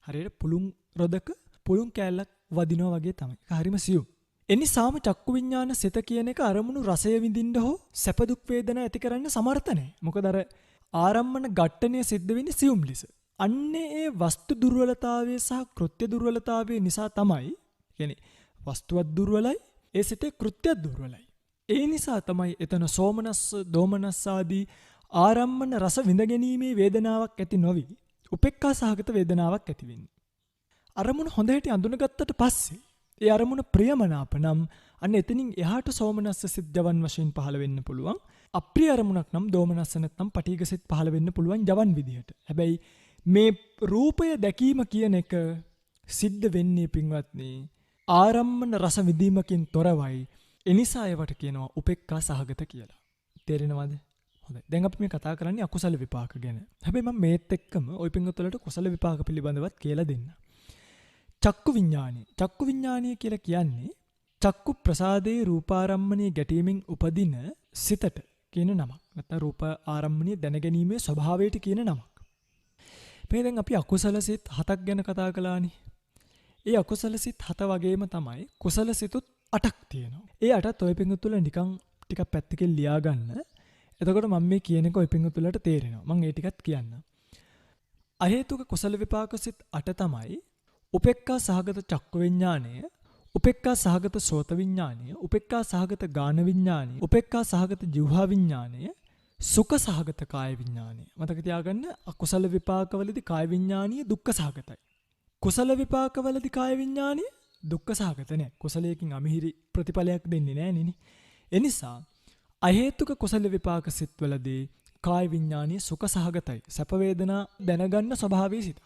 හරියට පුළුන් රොදක පුළුන් කෑල්ලක් වදිනවා වගේ තමයි. ඒක හරිම සියුම්. එනිසාම චක්කු විඤ්ඤාණ සිත කියන එක අරමුණු රසය විඳින්න හෝ සැප දුක් වේදනා ඇති කරන්න සමර්ථ නැහැ. මොකද අර ආරම්මන ඝට්ටණය සිද්ධ වෙන්නේ සියුම් ලෙස. අන්නේ ඒ වස්තු දුර්වලතාවය සහ කෘත්‍ය දුර්වලතාවය නිසා තමයි කියන්නේ වස්තුවත් දුර්වලයි ඒ සිතේ කෘත්‍යත් දුර්වලයි. ඒ නිසා තමයි එතන සෝමනස්ස දෝමනස්ස ආදී ආරම්මන රස විඳ ගැනීමේ වේදනාවක් ඇති නොවි උපේක්ඛා සහගත වේදනාවක් ඇති වෙන්නේ. අරමුණ හොඳට අඳුනගත්තට පස්සේ ඒ අරමුණ ප්‍රියමනාප නම් අන්න එතනින් එහාට සෝමනස්ස සිත් ජවන් වශයෙන් පහළ වෙන්න පුළුවන්. අප්‍රිය අරමුණක් නම් දෝමනස්ස නැත්නම් පටිඝ සිත් පහළ වෙන්න පුළුවන් ජවන් විදියට. හැබැයි මේ රූපය දැකීම කියන එක සිද්ධ වෙන්නේ පින්වත්නි ආරම්මන රස විඳීමකින් තොරවයි. එනිසා ඒවට කියනවා උපේක්ඛා සහගත කියලා. තේරෙනවද? හොඳයි. දැන් අපි මේ කතා කරන්නේ අකුසල විපාක ගැන. හැබැයි මම මේත් එක්කම ওই පින්වත්වලට කුසල විපාක පිළිබඳවත් කියලා දෙන්න. චක්කු විඤ්ඤාණය. චක්කු විඤ්ඤාණය කියලා කියන්නේ චක්කු ප්‍රසාදේ රූපාරම්මණය ගැටීමෙන් උපදින සිතට කියන නමක්. නැත්නම් රූප ආරම්මණය දැනගැනීමේ ස්වභාවයට කියන නමක්. මේ දැන් අපි අකුසල සිත් 7ක් ගැන කතා කළානේ. ඒ අකුසල සිත් 7 වගේම තමයි කුසල සිතුත් 8ක් තියෙනවා. ඒ 8ත් ඔය පිංගුතුල නිකන් ටිකක් පැත්තකින් ලියා ගන්න. එතකොට මම මේ කියන එක ඔය පිංගුතුලට තේරෙනවා. මම ඒ ටිකත් කියන්න. අහේතුක කුසල විපාක සිත් 8 තමයි උපේක්ඛා සහගත චක්කු විඤ්ඤාණය, උපේක්ඛා සහගත සෝත විඤ්ඤාණය, උපේක්ඛා සහගත ගාන විඤ්ඤාණය, උපේක්ඛා සහගත જીවහා විඤ්ඤාණය, සුඛ සහගත කාය විඤ්ඤාණය. මතක තියාගන්න අකුසල විපාකවලදී කාය විඤ්ඤාණය දුක්ඛ සහගතයි. කුසල විපාකවලදී කාය විඤ්ඤාණය දුක්ඛ සහගත නෑ. කුසලයකින් අමිහිරි ප්‍රතිඵලයක් දෙන්නේ නෑ නේ. එනිසා අහේතුක කුසල විපාක සිත්වලදී කාය විඤ්ඤාණය සුඛ සහගතයි. සැප වේදනා දැනගන්න ස්වභාවයේ සිත.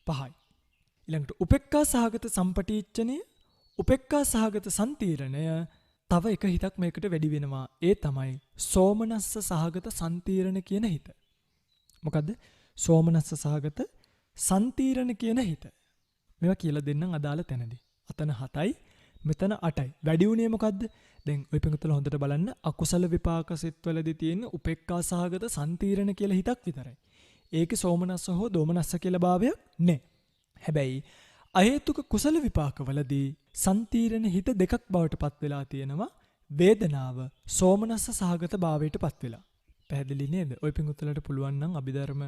5යි. ඊළඟට උපේක්ඛා සහගත සම්පටිච්ඡනය, උපේක්ඛා සහගත සම්තීරණය තව එක හිතක් මේකට වැඩි වෙනවා. ඒ තමයි සෝමනස්ස සහගත සම්තීරණ කියන හිත. මොකද්ද? සෝමනස්ස සහගත සන්තීරණ කියන හිත. මේවා කියලා දෙන්නම් අදාළ තැනදී. අතන 7යි මෙතන 8යි. වැඩි උනේ මොකද්ද? දැන් ඔය පිටුතුල හොඳට බලන්න අකුසල විපාක සිත්වලදී තියෙන උපේක්ඛා සහගත සන්තීරණ කියලා හිතක් විතරයි. ඒකේ සෝමනස්ස හෝ දෝමනස්ස කියලා භාවයක් නැහැ. හැබැයි අහේතුක කුසල විපාකවලදී සන්තීරණ හිත දෙකක් බවට පත් වෙලා තියෙනවා. වේදනාව සෝමනස්ස සහගත භාවයට පත් වෙලා. පැහැදිලි නේද? ඔය පිටුතුලට පුළුවන් නම් අභිධර්ම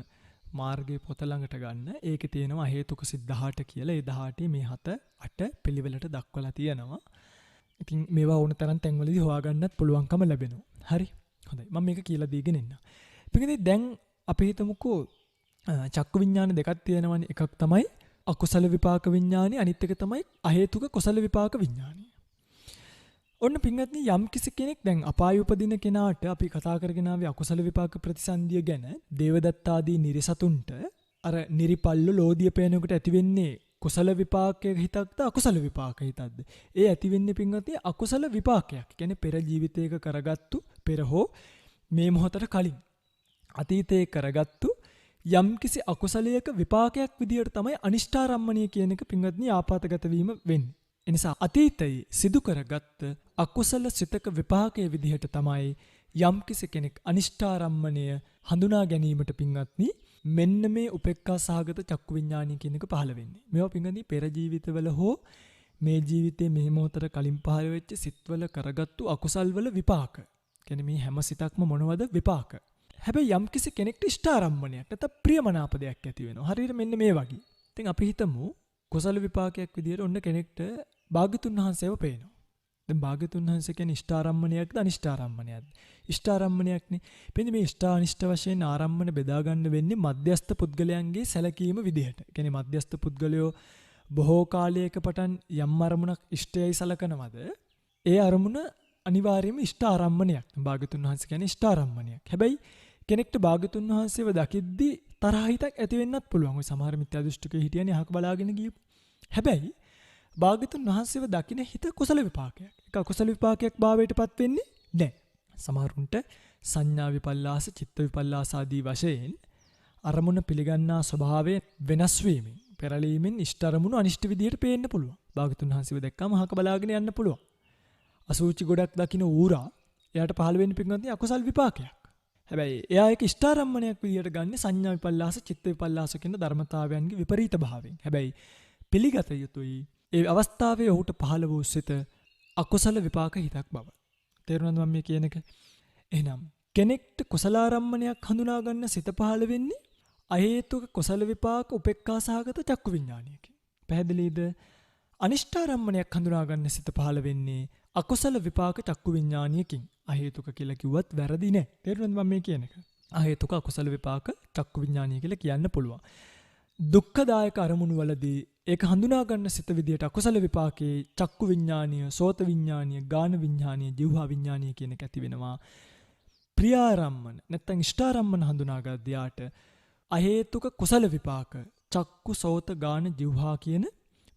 මාර්ගයේ පොත ළඟට ගන්න. ඒකේ තියෙනවා හේතුක සිත් 18 කියලා. ඒ 18 මේ 7 8 පිළිවෙලට දක්වලා තියෙනවා. ඉතින් මේවා ඕන තරම් තැන්වලදී හොයාගන්නත් පුළුවන්කම ලැබෙනවා. හරි. හොඳයි. මම මේක කියලා දීගෙන ඉන්නම්. පිටින් දැන් අපි හිතමුකෝ චක්කු විඤ්ඤාණ දෙකක් තියෙනවනේ. එකක් තමයි අකුසල විපාක විඤ්ඤාණි, අනිත් එක තමයි අහේතුක කුසල විපාක විඤ්ඤාණි. ඔන්න පින්වත්නි යම් කිසි කෙනෙක් දැන් අපාය උපදින කෙනාට අපි කතා කරගෙන ආවේ අකුසල විපාක ප්‍රතිසන්දිය ගැන. දේවදත්ත ආදී නිරිසතුන්ට අර නිරිපල්ල ලෝදිය පේනකොට ඇති වෙන්නේ කුසල විපාකයක හිතක්ද අකුසල විපාක හිතක්ද? ඒ ඇති වෙන්නේ පින්වත්නි අකුසල විපාකයක්. කියන්නේ පෙර ජීවිතයක කරගත්තු පෙර හෝ මේ මොහොතට කලින් අතීතයේ කරගත්තු යම් කිසි අකුසලයක විපාකයක් විදියට තමයි අනිෂ්ඨාරම්මණය කියන එක පින්වත්නි ආපాతගත වීම වෙන්නේ. එනිසා අතීතයේ සිදු කරගත්ත අකුසල සිතක විපාකයේ විදිහට තමයි යම් කිසි කෙනෙක් අනිෂ්ඨාරම්මණය හඳුනා ගැනීමට පින්වත්නි මෙන්න මේ උපේක්ඛා සහගත චක්කු විඤ්ඤාණය කියන එක පහළ වෙන්නේ. මේවා පින්වත්නි පෙර ජීවිතවල හෝ මේ ජීවිතයේ මේ මොහොතට කලින් පහළ වෙච්ච සිත්වල කරගත්තු අකුසල් වල විපාක. කියන්නේ මේ හැම සිතක්ම මොනවද විපාක. හැබැයි යම් කිසි කෙනෙක්ට ඉෂ්ඨාරම්මණයක් නැත්නම් ප්‍රියමනාප දෙයක් ඇති වෙනවා. හරියට මෙන්න මේ වගේ. ඉතින් අපි හිතමු කුසල විපාකයක් විදියට ඔන්න කෙනෙක්ට භාග්‍යතුන් වහන්සේව පේනවා. දැන් භාග්‍යතුන් වහන්සේ කියන්නේ ඉෂ්ඨාරම්මණයක්ද අනිෂ්ඨාරම්මණයක්ද? ඉෂ්ඨාරම්මණයක්නේ. එතෙන් මේ ඉෂ්ඨානිෂ්ඨ වශයෙන් ආරම්මන බෙදා ගන්න වෙන්නේ මධ්‍යස්ථ පුද්ගලයන්ගේ සැලකීම විදිහට. කියන්නේ මධ්‍යස්ථ පුද්ගලයෝ බොහෝ කාලයක පටන් යම් අරමුණක් ඉෂ්ටයයි සලකනවද? ඒ අරමුණ අනිවාර්යයෙන්ම ඉෂ්ඨාරම්මණයක්. භාග්‍යතුන් වහන්සේ කියන්නේ ඉෂ්ඨාරම්මණයක්. හැබැයි කෙනෙක්ට භාග්‍යතුන් වහන්සේව දකිද්දී තරහ හිතක් ඇති වෙන්නත් පුළුවන්. ඔය සමහර මිත්‍යා දෘෂ්ටිකේ හිටියනේ අහක බලාගෙන ගියපු. හැබැයි භාග්‍යතුන් වහන්සේව දකින්න හිත කුසල විපාකයක්. ඒක අකුසල විපාකයක් භාවයටපත් වෙන්නේ නැහැ. සමහරුන්ට සංඥා විපල්ලාස, චිත්ත විපල්ලාස ආදී වශයෙන් අරමුණ පිළිගන්නා ස්වභාවය වෙනස් වීමෙන්, පෙරලීමෙන් ඉෂ්ට අරමුණු අනිෂ්ට විදියට පේන්න පුළුවන්. භාග්‍යතුන් වහන්සේව දැක්කම අහක බලාගෙන යන්න පුළුවන්. අසූචි ගොඩක් දකින්න ඌරා එයාට පහළ වෙන්න පිටුන්දී අකුසල් විපාකයක්. හැබැයි එයා ඒක ඉෂ්ඨාරම්මණයක් විදියට ගන්න සංඥා විපල්ලාස, චිත්ත විපල්ලාස කියන ධර්මතාවයන්ගේ විපරීත භාවයෙන්. හැබැයි පිළිගත යුතුයි ඒ අවස්ථාවේ ඔහුට පහළ වූ සිත අකුසල විපාක හිතක් බව. තේරුණාද මම මේ කියන එක? එහෙනම් කෙනෙක්ට කුසලාරම්මණයක් හඳුනා ගන්න සිත පහළ වෙන්නේ අහේතුක කුසල විපාක උපේක්ඛා සහගත චක්කු විඤ්ඤාණයකින්. පැහැදිලිද? අනිෂ්ඨාරම්මණයක් හඳුනා ගන්න සිත පහළ වෙන්නේ අකුසල විපාක චක්කු විඤ්ඤාණයකින්. අහේතුක කියලා කිව්වත් වැරදි නෑ. තේරුණාද මම මේ කියන එක? අහේතුක අකුසල විපාක චක්කු විඤ්ඤාණය කියලා කියන්න පුළුවන්. දුක්ඛදායක අරමුණු වලදී ඒක හඳුනා ගන්න සිත විදියට අකුසල විපාකේ චක්කු විඤ්ඤාණය, සෝත විඤ්ඤාණය, ගාන විඤ්ඤාණය, જીවහා විඤ්ඤාණය කියන එක ඇති වෙනවා. ප්‍රියාරම්මන නැත්නම් ඉෂ්ඨාරම්මන හඳුනා ගද්දියාට අහේතුක කුසල විපාක චක්කු, සෝත, ගාන, જીවහා කියන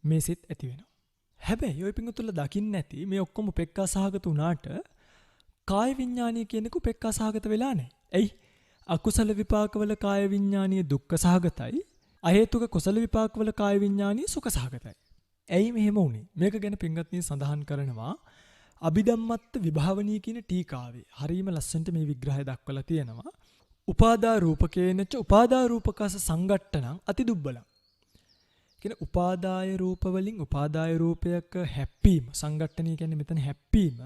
මේ සිත් ඇති වෙනවා. හැබැයි ඔය පිංගුතුල දකින්න නැති මේ ඔක්කොම උපේක්ඛා සහගත උනාට කාය විඤ්ඤාණය කියන එක උපේක්ඛා සහගත වෙලා නැහැ. එයි අකුසල විපාකවල කාය විඤ්ඤාණය දුක්ඛ සහගතයි. අහේතුක කුසල විපාකවල කාය විඤ්ඤාණය සුඛ සහගතයි. ඇයි මෙහෙම වුනේ? මේක ගැන පින්වත්නි සඳහන් කරනවා අභිධම්මත්ත විභාවනීය කියන ටීකාවේ. හරීම ලස්සනට මේ විග්‍රහය දක්වලා තියෙනවා. උපාදා රූපකේනච උපාදා රූපකස සංගට්ඨනං අතිදුබ්බලං. කියන උපාදාය රූප වලින් උපාදාය රූපයක හැප්පීම, සංගට්ඨනීය කියන්නේ මෙතන හැප්පීම,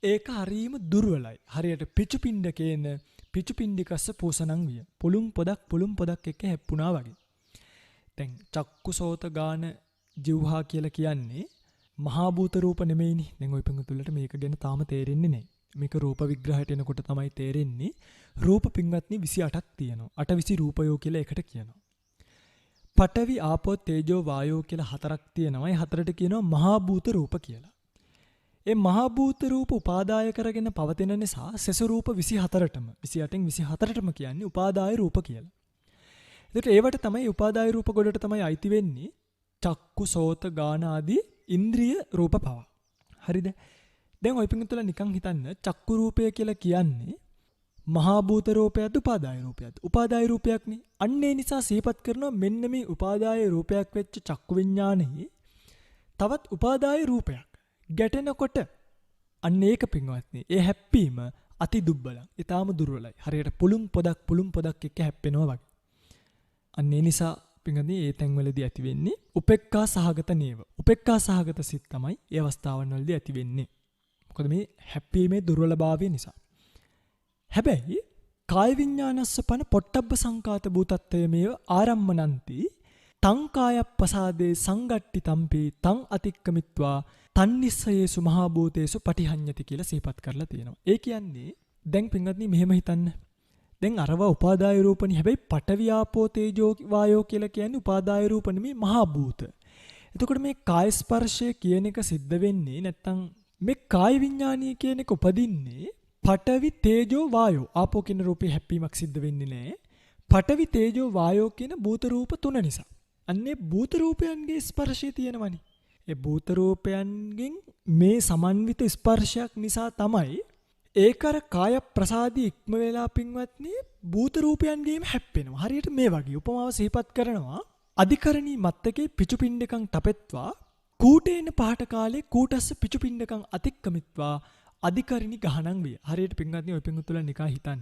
ඒක හරීම දුර්වලයි. හරියට පිචුපිණ්ඩකේන පිචුපිණ්ඩිකස්ස පෝසනං විය. පුළුම් පොදක් එක්ක හැප්පුණා වගේ. දැන් චක්කු, සෝත, ගාන, જીවහා කියලා කියන්නේ මහා භූත රූප නෙමෙයිනේ. දැන් ওই පිංගුතුලට මේක ගැන තාම තේරෙන්නේ නැහැ. මේක රූප විග්‍රහයට එනකොට තමයි තේරෙන්නේ. රූප පිංගත්නි 28ක් තියෙනවා. 8 රූපයෝ කියලා එකට කියනවා. පඨවි, ආපෝ, තේජෝ, වායෝ කියලා 4ක් තියෙනවා. ඒ 4ට කියනවා මහා භූත රූප කියලා. ඒ මහා භූත රූප උපාදාය කරගෙන පවතින නිසා සෙස රූප 28ටම 28න් 24ටම කියන්නේ උපාදාය රූප කියලා. ඒකට ඒවට තමයි උපාදාය රූප ගොඩට තමයි අයිති වෙන්නේ චක්කු, සෝත, ගාන ආදී ඉන්ද්‍රිය රූප පව. හරිද? දැන් ඔය පිංගුතුල නිකන් හිතන්න චක්කු රූපය කියලා කියන්නේ මහා භූත රූපයක්ද උපාදාය රූපයක්ද? උපාදාය රූපයක්නේ. අන්න ඒ නිසා සිහිපත් කරනවා මෙන්න මේ උපාදාය රූපයක් වෙච්ච චක්කු විඥානේ තවත් උපාදාය රූපයක් ගැටෙනකොට අන්න ඒක පින්වත්නි. ඒ හැප්පීම අති දුබ්බලයි. ඊටාම දුර්වලයි. හරියට පුළුම් පොදක් එක්ක හැප්පෙනවා වගේ. අන්න ඒ නිසා පින්වත්නි ඒ තැන්වලදී ඇති වෙන්නේ උපේක්ඛා සහගත නේව. උපේක්ඛා සහගත සිත් තමයි ඒ අවස්ථාවන් වලදී ඇති වෙන්නේ. මොකද මේ හැප්පීමේ දුර්වලභාවය නිසා. හැබැයි කාය විඥානස්සපන පොට්ටබ්බ සංකාත භූතත්වයමේව ආරම්මනන්ති තං කායප්පසාදේ සංගට්ටි තම්පි තං අතික්කමිත්වා තන්නිස්සයේසු මහා භූතේසු පටිහඤ්ඤති කියලා සිහිපත් කරලා තියෙනවා. ඒ කියන්නේ දැන් පින්වත්නි මෙහෙම හිතන්න. දැන් අරවා උපාදාය රූපනේ. හැබැයි පඨවි ආපෝ තේජෝ වායෝ කියලා කියන්නේ උපාදාය රූප නෙමෙයි මහා භූත. එතකොට මේ කාය ස්පර්ශය කියන එක සිද්ධ වෙන්නේ නැත්තම් මේ කාය විඥානීය කියන එක උපදින්නේ පඨවි තේජෝ වායෝ ආපෝ කියන රූපේ හැප්පීමක් සිද්ධ වෙන්නේ නැහැ. පඨවි තේජෝ වායෝ කියන භූත රූප තුන නිසා. අන්නේ භූත රූපයන්ගේ ස්පර්ශය තියෙනවනේ. ඒ භූත රූපයන්ගෙන් මේ සමන්විත ස්පර්ශයක් නිසා තමයි ඒකර කාය ප්‍රසාදී ඉක්ම වෙලා පින්වත්නි භූත රූපයන්ගේම හැප්පෙනවා. හරියට මේ වගේ උපමාව සිහිපත් කරනවා. අධිකරණී මත්තකේ පිචුපිණ්ඩකං තපෙත්වා කූටේන පහට කාලේ කූටස්ස පිචුපිණ්ඩකං අතික්කමිත්වා අධිකරණී ගහනං වේ. හරියට පින්වත්නි ඔය පින්වතුලා නිකා හිතන්න.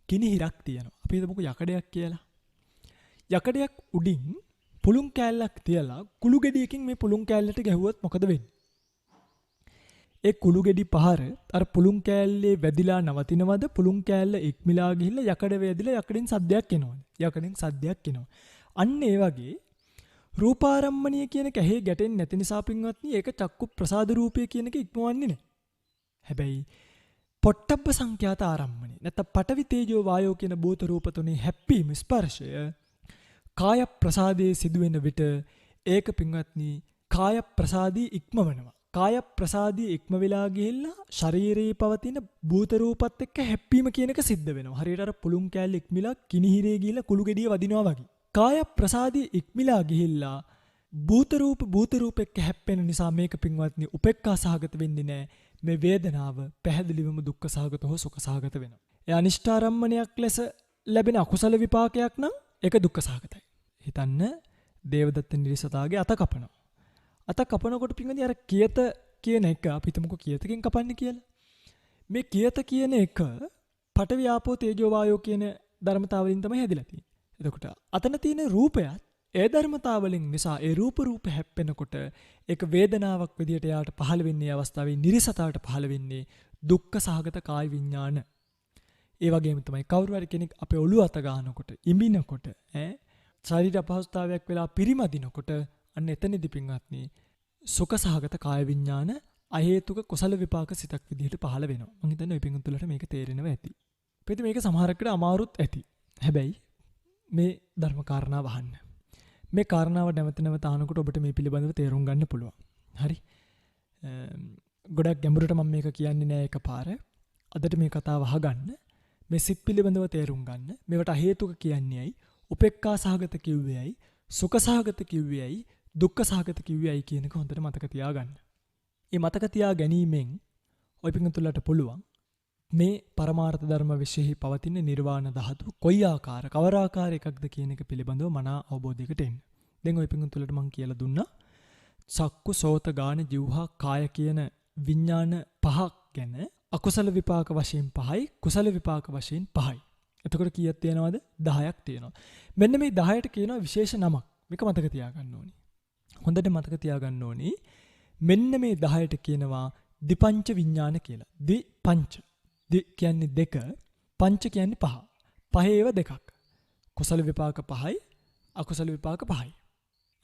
කිනි හිරක් තියෙනවා. අපි හිතමුකෝ යකඩයක් කියලා. යකඩයක් උඩින් පුළුන් කෑල්ලක් තියලා කුළු ගෙඩියකින් මේ පුළුන් කෑල්ලට ගැහුවොත් මොකද වෙන්නේ? ඒ කුළු ගෙඩි පහර අර පුළුන් කෑල්ලේ වැදිලා නවතිනවද? පුළුන් කෑල්ල ඉක්මිලා ගිහිල්ලා යකඩ වේදිලා යකඩෙන් සද්දයක් එනවද? යකඩෙන් සද්දයක් එනවා. අන්න ඒ වගේ රූපාරම්මණීය කියන කැහේ ගැටෙන්නේ නැති නිසා පින්වත්නි ඒක චක්කු ප්‍රසාද රූපය කියන එක ඉක්මවන්නේ නැහැ. හැබැයි පොට්ටබ්බ සංඛ්‍යාත ආරම්මණය නැත්නම් පඨවි තේජෝ වායෝ කියන භූත රූප තුනේ හැප්පීම ස්පර්ශය කාය ප්‍රසාදයේ සිදුවෙන විට ඒක පින්වත්නි කාය ප්‍රසාදී ඉක්මවනවා. කාය ප්‍රසාදී ඉක්ම වෙලා ගිහිල්ලා ශරීරයේ පවතින භූත රූපත් එක්ක හැප්පීම කියන එක සිද්ධ වෙනවා. හරියට අර පුළුන් කෑල්ල ඉක්මිලා කිනිහිරේ ගිහිල්ලා කුළු ගෙඩිය වදිනවා වගේ. කාය ප්‍රසාදී ඉක්මිලා ගිහිල්ලා භූත රූප එක්ක හැප්පෙන නිසා මේක පින්වත්නි උපේක්ඛා සහගත වෙන්නේ නැහැ. මේ වේදනාව පැහැදිලිවම දුක්ඛ සහගත හෝ සුඛ සහගත වෙනවා. ඒ අනිෂ්ඨාරම්මණයක් ලෙස ලැබෙන අකුසල විපාකයක් නම් ඒක දුක්ඛ සහගතයි. හිතන්න දේවදත්ත නිරිසතාගේ අත කපනවා. අත කපනකොට පින්වත්නි අර කියත කියන එක අපි හිතමුකෝ කියතකින් කපන්නේ කියලා. මේ කියත කියන එක පඨවි ආපෝ තේජෝ වායෝ කියන ධර්මතාවලින් තමයි හැදිලා තියෙන්නේ. එතකොට අතන තියෙන රූපයත් ඒ ධර්මතාවලින් නිසා ඒ රූප හැප්පෙනකොට ඒක වේදනාවක් විදියට යාට පහළ වෙන්නේ අවස්ථාවේ නිරිසතාවට පහළ වෙන්නේ දුක්ඛ සහගත කාය විඥාන. ඒ වගේම තමයි කවුරු හරි කෙනෙක් අපේ ඔළුව අත ගන්නකොට, ඉඹිනකොට, ශරීර අපහසුතාවයක් වෙලා පිරිමදිනකොට අන්න එතනදී පින්වත්නි සුඛ සහගත කාය විඥාන අහේතුක කුසල විපාක සිතක් විදිහට පහළ වෙනවා. මම හිතන්නේ ඔය පින්වතුන්ලට මේක තේරෙනවා ඇති. පිට මේක සමහරකට අමාරුත් ඇති. හැබැයි මේ ධර්ම කාරණා වහන්න. මේ කාරණාව නැවත අහනකොට ඔබට මේ පිළිබඳව තේරුම් ගන්න පුළුවන්. හරි. ගොඩක් ගැඹුරට මම මේක කියන්නේ නෑ එකපාර. අදට මේ කතාව අහගන්න. මේ සිත් පිළිබඳව තේරුම් ගන්න. මේවට අහේතුක කියන්නේ ඇයි? උපේක්ඛා සහගත කිව්වේ ඇයි? සුඛ සහගත කිව්වේ ඇයි? දුක්ඛ සහගත කිව්වේ ඇයි කියන එක හොඳට මතක තියාගන්න. මේ මතක තියා ගැනීමෙන් ඔය පිටුතුලට පුළුවන් මේ පරමාර්ථ ධර්ම විශේෂයි පවතින නිර්වාණ ධාතු කොයි කවර ආකාරයකක්ද කියන එක පිළිබඳව මනා අවබෝධයකට එන්න. දැන් ඔය පිටුතුලට මම කියලා දුන්නා චක්කු සෝත ගාන જીවහා කාය කියන විඥාන පහක් ගැන අකුසල විපාක වශයෙන් 5යි කුසල විපාක වශයෙන් 5යි. එතකොට කීයක් තියෙනවද? 10ක් තියෙනවා. මෙන්න මේ 10ට කියනවා විශේෂ නමක්. මේක මතක තියාගන්න ඕනි. හොඳට මතක තියාගන්න ඕනි. මෙන්න මේ 10ට කියනවා දිපංච විඥාන කියලා. දිපංච. දි කියන්නේ දෙක, පංච කියන්නේ පහ. පහේ ඒවා දෙකක්. කුසල විපාක 5යි, අකුසල විපාක 5යි.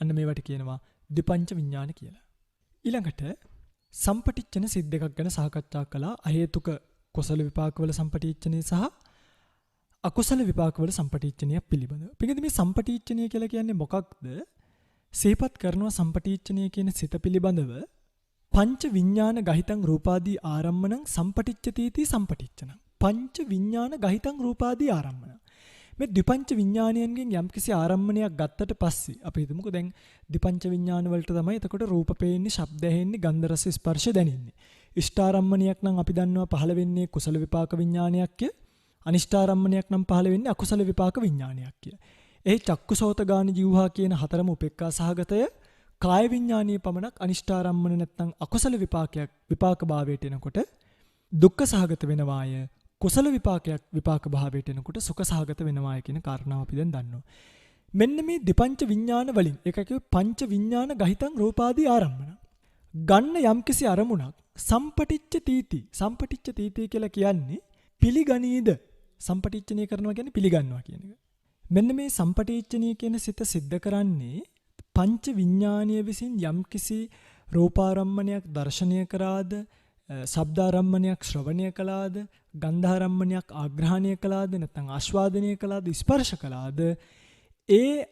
අන්න මේවට කියනවා දිපංච විඥාන කියලා. ඊළඟට සම්පටිච්ඡන සිත් දෙකක් ගැන සාකච්ඡා කළා. අහේතුක කුසල විපාකවල සම්පටිච්ඡනය සහ අකුසල විපාකවල සම්පටිච්ඡනය පිළිබඳව. පිටින් මේ සම්පටිච්ඡනය කියලා කියන්නේ මොකක්ද? සිහිපත් කරනවා සම්පටිච්ඡනය කියන සිත පිළිබඳව පංච විඥාන ගහිතං රූපාදී ආරම්මණං සම්පටිච්ඡතිති සම්පටිච්ඡනං. පංච විඥාන ගහිතං රූපාදී ආරම්මණං. මේ ද්විපංච විඥානයන්ගෙන් යම්කිසි ආරම්මණයක් ගත්තට පස්සේ අපි හිතමුකෝ දැන් ද්විපංච විඥාන වලට තමයි එතකොට රූප පේන්නේ, ශබ්ද ඇහෙන්නේ, ගන්ධ රස ස්පර්ශ දැනෙන්නේ. ඉෂ්ඨාරම්මණයක් නම් අපි දන්නවා පහළ වෙන්නේ කුසල විපාක විඥානයක්. අනිෂ්ඨාරම්මණයක් නම් පහළ වෙන්නේ අකුසල විපාක විඥානයක් කිය. ඒ චක්කුසෝත ගාන ජීවහා කියන හතරම උපේක්ඛා සහගතය කාය විඥානීය පමණක් අනිෂ්ඨාරම්මණ නැත්නම් අකුසල විපාකයක් විපාක භාවයට එනකොට දුක්ඛ සහගත වෙනවාය. කුසල විපාකයක් විපාක භාවයට එනකොට සුඛ සහගත වෙනවාය කියන කාරණාව අපි දැන් දන්නවා. මෙන්න මේ දෙපංච විඥාන වලින් එක කිව්වේ පංච විඥාන ගහිතං රූපාදී ආරම්මන. ගන්න යම්කිසි අරමුණක් සම්පටිච්ච තීති. සම්පටිච්ච තීති කියලා කියන්නේ පිළිගනීද? සම්පටිච්චනීය කරනවා කියන්නේ පිළිගන්නවා කියන එක. මෙන්න මේ සම්පටිච්චනීය කියන සිත සිද්ධ කරන්නේ පංච විඥානීය විසින් යම්කිසි රූපාරම්මණයක් දර්ශනය කරාද, ශබ්දාරම්මණයක් ශ්‍රවණය කළාද, ගන්ධාරම්මණයක් ආග්‍රහණය කළාද, නැත්නම් ආස්වාදනය කළාද, ස්පර්ශ කළාද, ඒ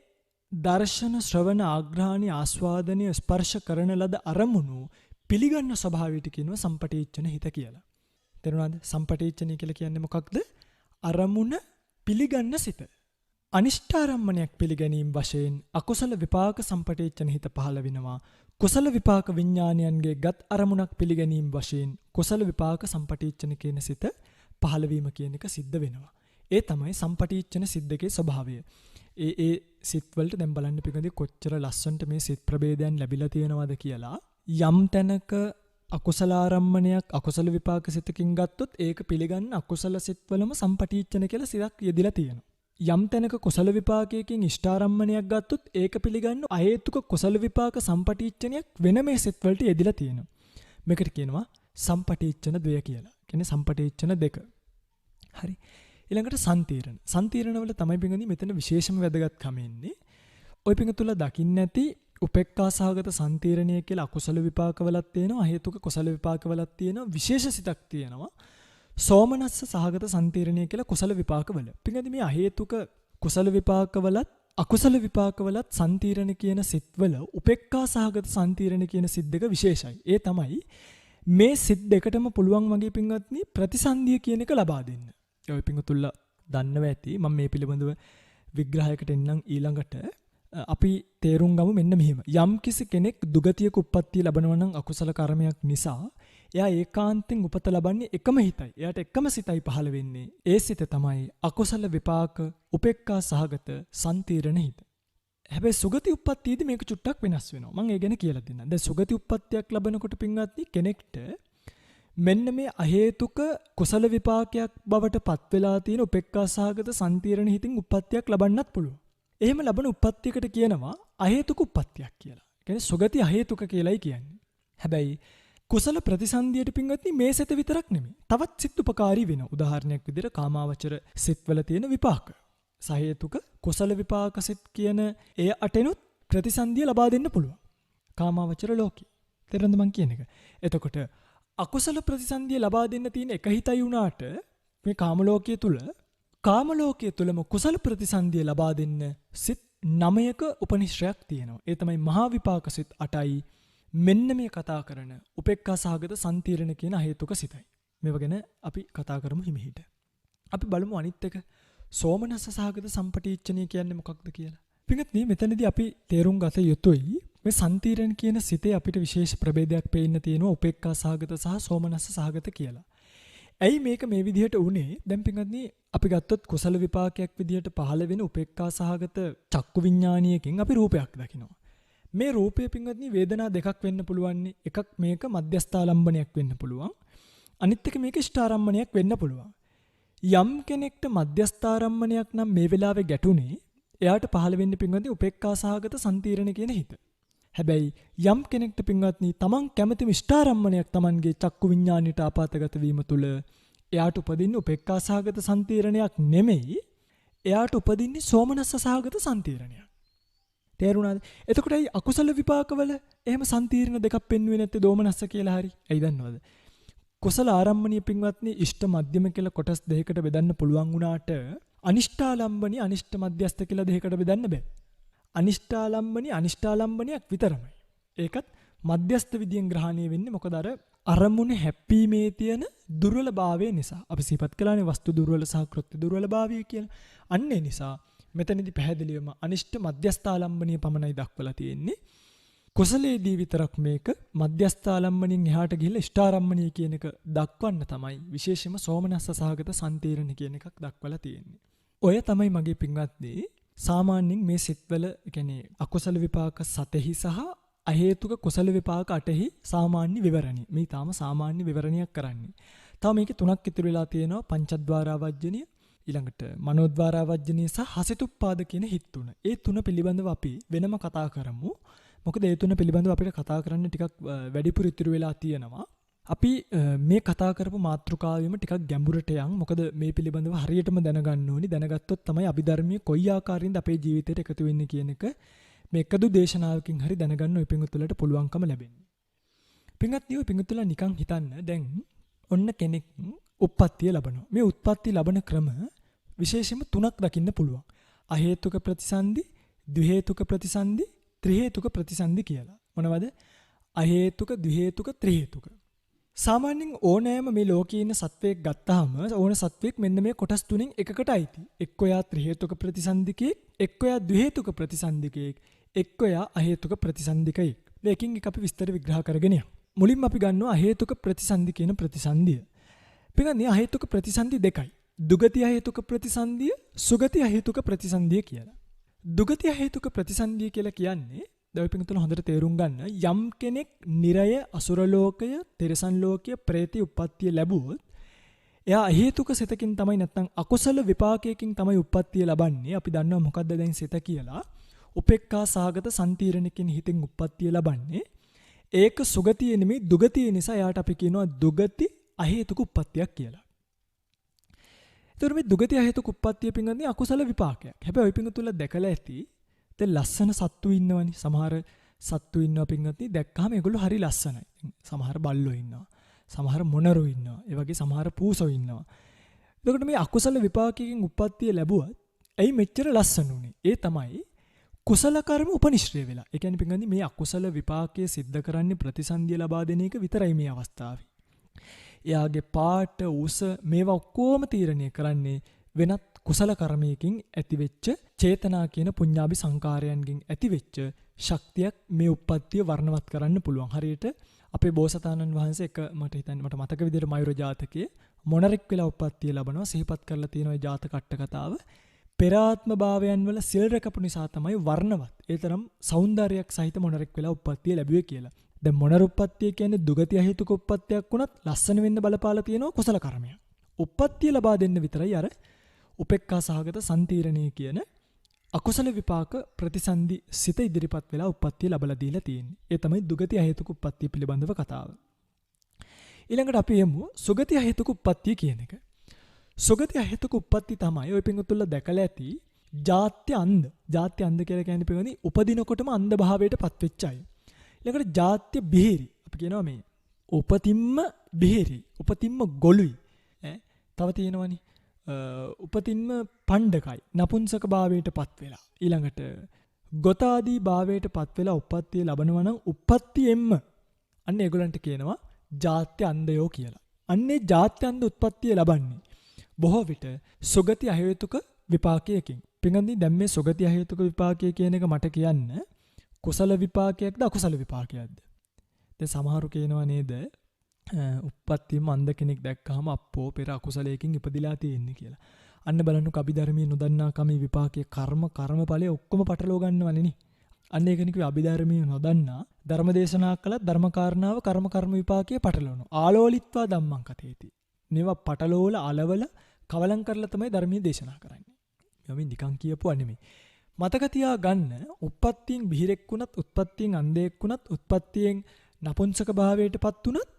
දර්ශන ශ්‍රවණ ආග්‍රහණය ආස්වාදනය ස්පර්ශ කරන ලද අරමුණු පිළිගන්න ස්වභාවයට කියනවා සම්පටිච්චන හිත කියලා. තේරුණාද? සම්පටිච්චනීය කියලා කියන්නේ මොකක්ද? අරමුණ පිළිගන්න සිත. අනිෂ්ඨාරම්මණයක් පිළිගැනීම වශයෙන් අකුසල විපාක සම්පටිච්චන හිත පහළ වෙනවා. කුසල විපාක විඥානයන්ගේ ගත් අරමුණක් පිළිගැනීම වශයෙන් කුසල විපාක සම්පටිච්චන කියන සිත පහළ වීම කියන එක සිද්ධ වෙනවා. ඒ තමයි සම්පටිච්චන සිද්දකේ ස්වභාවය. ඒ සිත් වලට දැන් බලන්න පිළිගන්නේ කොච්චර ලස්සනට මේ සිත් ප්‍රභේදයන් ලැබිලා තියෙනවද කියලා. යම් තැනක අකුසල ආරම්මණයක් අකුසල විපාක සිතකින් ගත්තොත් ඒක පිළිගන්න අකුසල සිත්වලම සම්පටිච්චන කියලා සිතක් යෙදිලා තියෙනවා. යම් තැනක කුසල විපාකයකින් ඉෂ්ඨාරම්මණයක් ගත්තොත් ඒක පිළිගන්න අහේතුක කුසල විපාක සම්පටිච්චනයක් වෙන මේ සිත් වලට යෙදිලා තියෙනවා. මේකට කියනවා සම්පටිච්චන ද්වය කියලා. කියන්නේ සම්පටිච්චන දෙක. හරි. ඊළඟට සම්තීරණ. සම්තීරණ වල තමයි පින්ගනි මෙතන විශේෂම වැදගත්කම ඉන්නේ. ඔය පින්ග තුල දකින්න ඇති උපේක්ඛා සහගත සම්තීරණය කියලා අකුසල විපාකවලත් තියෙනවා, අහේතුක කුසල විපාකවලත් තියෙනවා, විශේෂ සිතක් තියෙනවා. සෝමනස්ස සහගත සම්තීරණය කියලා කුසල විපාකවල. පින්ගනි මේ අහේතුක කුසල විපාකවලත් අකුසල විපාකවලත් සම්තීරණ කියන සිත්වල උපේක්ඛා සහගත සම්තීරණ කියන සිත් දෙක විශේෂයි. ඒ තමයි මේ සිත් දෙකටම පුළුවන් වගේ පින්වත්නි ප්‍රතිසන්දිය කියන එක ලබා දෙන්න. ඔය පිංගුතුල්ල දන්නව ඇති. මම මේ පිළිබඳව විග්‍රහයකට එන්නම් ඊළඟට. අපි තේරුම් ගමු මෙන්න මෙහෙම. යම් කිසි කෙනෙක් දුගතියක උප්පත්තිය ලබනවා නම් අකුසල කර්මයක් නිසා එයා ඒකාන්තයෙන් උපත ලබන්නේ එකම හිතයි. එයාට එකම සිතයි පහළ වෙන්නේ. ඒ සිත තමයි අකුසල විපාක උපේක්ඛා සහගත සම්තීරණ හිත. හැබැයි සුගති උප්පත්තියේදී මේක චුට්ටක් වෙනස් වෙනවා. මම ඒ ගැන කියලා දෙන්නම්. දැන් සුගති උප්පත්තියක් ලබනකොට පින්වත්නි කෙනෙක්ට මෙන්න මේ අහේතුක කුසල විපාකයක් බවට පත් වෙලා තියෙන උපේක්ඛා සහගත සම්තීරණ හිතින් උප්පත්තියක් ලබන්නත් පුළුවන්. එහෙම ලබන උප්පත්තියකට කියනවා අහේතුක උප්පත්තියක් කියලා. කියන්නේ සුගති අහේතුක කියලායි කියන්නේ. හැබැයි කුසල ප්‍රතිසන්දියට පින්වත්නි මේ සිත විතරක් නෙමෙයි. තවත් සිත් උපකාරී වෙනවා. උදාහරණයක් විදිහට කාමාවචර සිත්වල තියෙන විපාක. සහේතුක කුසල විපාක සිත් කියන ඒ අටෙනුත් ප්‍රතිසන්දිය ලබා දෙන්න පුළුවන්. කාමාවචර ලෝකේ. තේරෙනවද මං කියන එක? එතකොට අකුසල ප්‍රතිසන්දිය ලබා දෙන්න තියෙන එක හිතයි වුණාට මේ කාම ලෝකයේ තුලම කුසල ප්‍රතිසන්දිය ලබා දෙන්න සිත් 9ක උපනිශ්‍රයක් තියෙනවා. ඒ තමයි මහා විපාක සිත් 8යි. මෙන්න මේ කතා කරන උපේක්ඛා සහගත සම්තීරණ කියන හේතුක සිතයි. මේව ගැන අපි කතා කරමු හිමිහිට. අපි බලමු අනිත් එක සෝමනස්ස සහගත සම්පටිච්චනීය කියන්නේ මොකක්ද කියලා. පින්වත්නි මෙතනදී අපි තේරුම් ගත යුතුයි මේ සම්තීරණ කියන සිතේ අපිට විශේෂ ප්‍රභේදයක් පේන්න තියෙනවා උපේක්ඛා සහගත සහ සෝමනස්ස සහගත කියලා. ඇයි මේක මේ විදිහට උනේ? දැන් පින්වත්නි අපි ගත්තොත් කුසල විපාකයක් විදිහට පහළ වෙන උපේක්ඛා සහගත චක්කු විඥානීයකින් අපි රූපයක් දකිනවා. මේ රූපය පින්වත්නි වේදනා දෙකක් වෙන්න පුළුවන්. එකක් මේක මධ්‍යස්ථාලම්බනයක් වෙන්න පුළුවන්. අනිත් එක මේක ඉෂ්ඨාරම්මණයක් වෙන්න පුළුවන්. යම් කෙනෙක්ට මධ්‍යස්ථාරම්මණයක් නම් මේ වෙලාවේ ගැටුනේ එයාට පහළ වෙන්නේ පින්වත්නි උපේක්ඛා සහගත සම්තීරණ කියන හිත. හැබැයි යම් කෙනෙක්ට පින්වත්නි තමන් කැමති ඉෂ්ඨාරම්මණයක් තමන්ගේ චක්කු විඥාණයට ආපాతගත වීම තුළ එයාට උපදින්නේ උපේක්ඛා සහගත සම්තීරණයක් නෙමෙයි. එයාට උපදින්නේ සෝමනස්ස සහගත සම්තීරණයක්. තේරුණාද? එතකොට ඇයි අකුසල විපාකවල එහෙම සම්තීරණ දෙකක් පෙන්වුවේ නැත්තේ දෝමනස්ස කියලා හරි? ඇයි දන්නවද? කුසල ආරම්මණීය පින්වත්නි ඉෂ්ඨ මධ්‍යම කියලා කොටස් දෙකකට බෙදන්න පුළුවන් වුණාට අනිෂ්ඨාලම්බණී අනිෂ්ඨ මධ්‍යස්ථ කියලා දෙකකට බෙදන්න බෑ. අනිෂ්ඨාලම්බණයක් විතරමයි. ඒකත් මධ්‍යස්ථ විදියෙන් ග්‍රහණය වෙන්නේ මොකද අර අරමුණ හැප්පීමේ තියෙන දුර්වලභාවය නිසා. අපි සිහිපත් කළානේ වස්තු දුර්වල සහ කෘත්‍ය දුර්වලභාවය කියලා. අන්න ඒ නිසා මෙතනදී පැහැදිලිවම අනිෂ්ඨ මධ්‍යස්ථාලම්බණීය පමණයි දක්වලා තියෙන්නේ. කුසලයේදී විතරක් මේක මධ්‍යස්ථාලම්මණින් එහාට ගිහිල්ලා ඉෂ්ඨාරම්මණිය කියන එක දක්වන්න තමයි විශේෂයෙන්ම සෝමනස්ස සහගත සම්තීරණ කියන එකක් දක්වලා තියෙන්නේ. ඔය තමයි මගේ පින්වත්නි සාමාන්‍යයෙන් මේ සිත්වල කියන්නේ අකුසල විපාක 7හි සහ අහේතුක කුසල විපාක 8හි සාමාන්‍ය විවරණي. මේ තාම සාමාන්‍ය විවරණයක් කරන්නේ. තව මේකේ තුනක් ඉතුරු වෙලා තියෙනවා පංචද්වාරා වජ්ජනීය ඊළඟට මනෝද්වාරා වජ්ජනීය සහ හසිතුප්පාද කියන හිත් තුන. ඒ තුන පිළිබඳව අපි වෙනම කතා කරමු. මොකද ඒ තුන පිළිබඳව අපිට කතා කරන්න ටිකක් වැඩිපුර ඉතුරු වෙලා තියෙනවා. අපි මේ කතා කරපු මාතෘකාවෙම ටිකක් ගැඹුරට යන්. මොකද මේ පිළිබඳව හරියටම දැනගන්න ඕනි. දැනගත්තොත් තමයි අභිධර්මයේ කොයි ආකාරයෙන්ද අපේ ජීවිතයට එකතු වෙන්නේ කියන එක මේ එකදු දේශනාවකින් හරි දැනගන්න ඔය පිංගුතුලට පුළුවන්කම ලැබෙන්නේ. පිංගුත්නිය ඔය පිංගුතුලා නිකන් හිතන්න දැන් ඔන්න කෙනෙක් උප්පත්තිය ලබනවා. මේ උත්පත්ති ලබන ක්‍රම විශේෂයෙන්ම තුනක් දකින්න පුළුවන්. අහේතුක ප්‍රතිසන්දි, ද්විහේතුක ප්‍රතිසන්දි, ත්‍රිහේතුක ප්‍රතිසන්දි කියලා. මොනවද? අහේතුක, ද්විහේතුක, ත්‍රිහේතුක. සාමාන්‍යයෙන් ඕනෑම මේ ලෝකයේ ඉන්න සත්වයක් ගත්තාම ඕන සත්වයක් මෙන්න මේ කොටස් තුනෙන් එකකට අයිති. එක්ක එයා ත්‍රිහේතුක ප්‍රතිසන්දිකයෙක්, එක්ක එයා ද්විහේතුක ප්‍රතිසන්දිකයෙක්, එක්ක එයා අහේතුක ප්‍රතිසන්දිකයෙක්. මේකෙන් එක අපි විස්තර විග්‍රහ කරගෙන යමු. මුලින්ම අපි ගන්නවා අහේතුක ප්‍රතිසන්දි කියන ප්‍රතිසන්දිය. පිටන්නේ අහේතුක ප්‍රතිසන්දි දෙකයි. දුගති අහේතුක ප්‍රතිසන්දිය, සුගති අහේතුක ප්‍රතිසන්දිය කියලා. දුගති අහේතුක ප්‍රතිසන්දිය කියලා කියන්නේ දැන් ඔය පිටුතුන හොඳට තේරුම් ගන්න යම් කෙනෙක් නිරය, අසුර ලෝකය, තිරිසන් ලෝකය, പ്രേත උප්පත්තිය ලැබුවොත් එයා අහේතුක සිතකින් තමයි නැත්නම් අකුසල විපාකයකින් තමයි උප්පත්තිය ලබන්නේ. අපි දන්නවා මොකද්ද දැන් සිත කියලා. උපේක්ඛා සහගත සම්තීරණකින් හිතෙන් උප්පත්තිය ලබන්නේ. ඒක සුගතිය නෙමෙයි දුගතිය නිසා එයාට අපි කියනවා දුගති අහේතුක උප්පත්තියක් කියලා. ඒතර මේ දුගති අහේතුක උප්පත්තිය පිංගන්නේ අකුසල විපාකයක්. හැබැයි ඔය පිංගුතුල දැකලා ඇති දැන් ලස්සන සත්තු ඉන්නවනේ. සමහර සත්තු ඉන්නවා පිංගුත්නි දැක්කහම ඒගොල්ලෝ හරි ලස්සනයි. සමහර බල්ලෝ ඉන්නවා. සමහර මොනරෝ ඉන්නවා. ඒ වගේ සමහර පූසෝ ඉන්නවා. එතකොට මේ අකුසල විපාකයෙන් උප්පත්තිය ලැබුවත් ඇයි මෙච්චර ලස්සන උනේ? ඒ තමයි කුසල කර්ම උපනිශ්‍රය වෙලා. ඒ කියන්නේ පිංගුත්නි මේ අකුසල විපාකයේ සිද්ධ කරන්නේ ප්‍රතිසන්දිය ලබා දෙන එක විතරයි මේ අවස්ථාවේ. එයාගේ පාට උස මේවා ඔක්කොම තීරණය කරන්නේ වෙනත් කුසල කර්මයකින් ඇතිවෙච්ච චේතනා කියන පුඤ්ඤාභි සංකාරයන්ගෙන් ඇතිවෙච්ච ශක්තියක් මේ උප්පත්තිය වර්ණවත් කරන්න පුළුවන්. හරියට අපේ බෝසතාණන් වහන්සේ එක මට හිතන්නේ මට මතක විදිහට මයුර ජාතකයේ මොණරෙක් වෙලා උප්පත්තිය ලබනවා සිහිපත් කරලා තියෙන ওই ජාතක අට කතාව. පෙර ආත්ම භාවයන් වල සිල් රැකපු නිසා තමයි වර්ණවත්. ඒ තරම් సౌందර්යයක් සහිත මොණරෙක් වෙලා උප්පත්තිය ලැබුවේ කියලා. දැන් මොණර උප්පත්තිය කියන්නේ දුගති අහේතුක උප්පත්තියක් වුණත් ලස්සන වෙන්න බලපාලා තියෙනවා කුසල කර්මයක්. උප්පත්තිය ලබා දෙන්න විතරයි අර උපේක්ඛා සහගත සම්තීරණය කියන අකුසල විපාක ප්‍රතිසන්දි සිත ඉදිරිපත් වෙලා උප්පත්තිය ලැබලා දීලා තියෙන්නේ. ඒ තමයි දුගති අහේතුක උප්පත්තිය පිළිබඳව කතාව. ඊළඟට අපි යමු සුගති අහේතුක උප්පත්තිය කියන එක. සුගති අහේතුක උප්පත්තිය තමයි ඔය පිංගුතුල්ලා දැකලා ඇති ජාත්‍ය අන්ධ. ජාත්‍ය අන්ධ කියලා කියන්නේ පිංගුනි උපදිනකොටම අන්ධ භාවයටපත් වෙච්ච අය. ඊළඟට ජාත්‍ය බිහිරි. අපි කියනවා මේ උපතින්ම බිහිරි. උපතින්ම ගොළුයි. තව තියෙනවනේ උපතින්ම පණ්ඩකයි නපුංසක භාවයට පත් වෙලා ඊළඟට ගොතාදී භාවයට පත් වෙලා උප්පත්තිය ලබනවා නම් උප්පත්තියෙන්ම අන්න ඒගොල්ලන්ට කියනවා ජාත්‍ය අන්ධයෝ කියලා. අන්නේ ජාත්‍ය අන්ධ උත්පත්තිය ලබන්නේ බොහෝ විට සුගති අහේතුක විපාකයකින්. පින්ගන්දී දැන් මේ සුගති අහේතුක විපාකය කියන එක මට කියන්න කුසල විපාකයක්ද අකුසල විපාකයක්ද? දැන් සමහරු කියනවා නේද උප්පත්තියම අන්ධ කෙනෙක් දැක්කහම අප්පෝ පෙර අකුසලයකින් ඉපදිලා තියෙන්නේ කියලා. අන්න බලන්නු අභිධර්මයේ නොදන්නා කම විපාකයේ කර්මඵලයේ ඔක්කොම පටලව ගන්නවනේ නේ. අන්න ඒක නිකුයි අභිධර්මයේ නොදන්නා ධර්මදේශනා කළා ධර්මකාරණාව කර්ම විපාකයේ පටලවනවා. ආලෝලිත්වා ධම්මං කතේති. මේවා පටලෝල අලවල කවලම් කරලා තමයි ධර්මයේ දේශනා කරන්නේ. මම නිකන් කියපුවා නෙමෙයි. මතක තියා ගන්න උප්පත්තියෙන් බිහිරෙක් වුණත් උත්පත්තියෙන් අන්ධයෙක් වුණත් උත්පත්තියෙන් නපුංසක භාවයටපත් වුණත්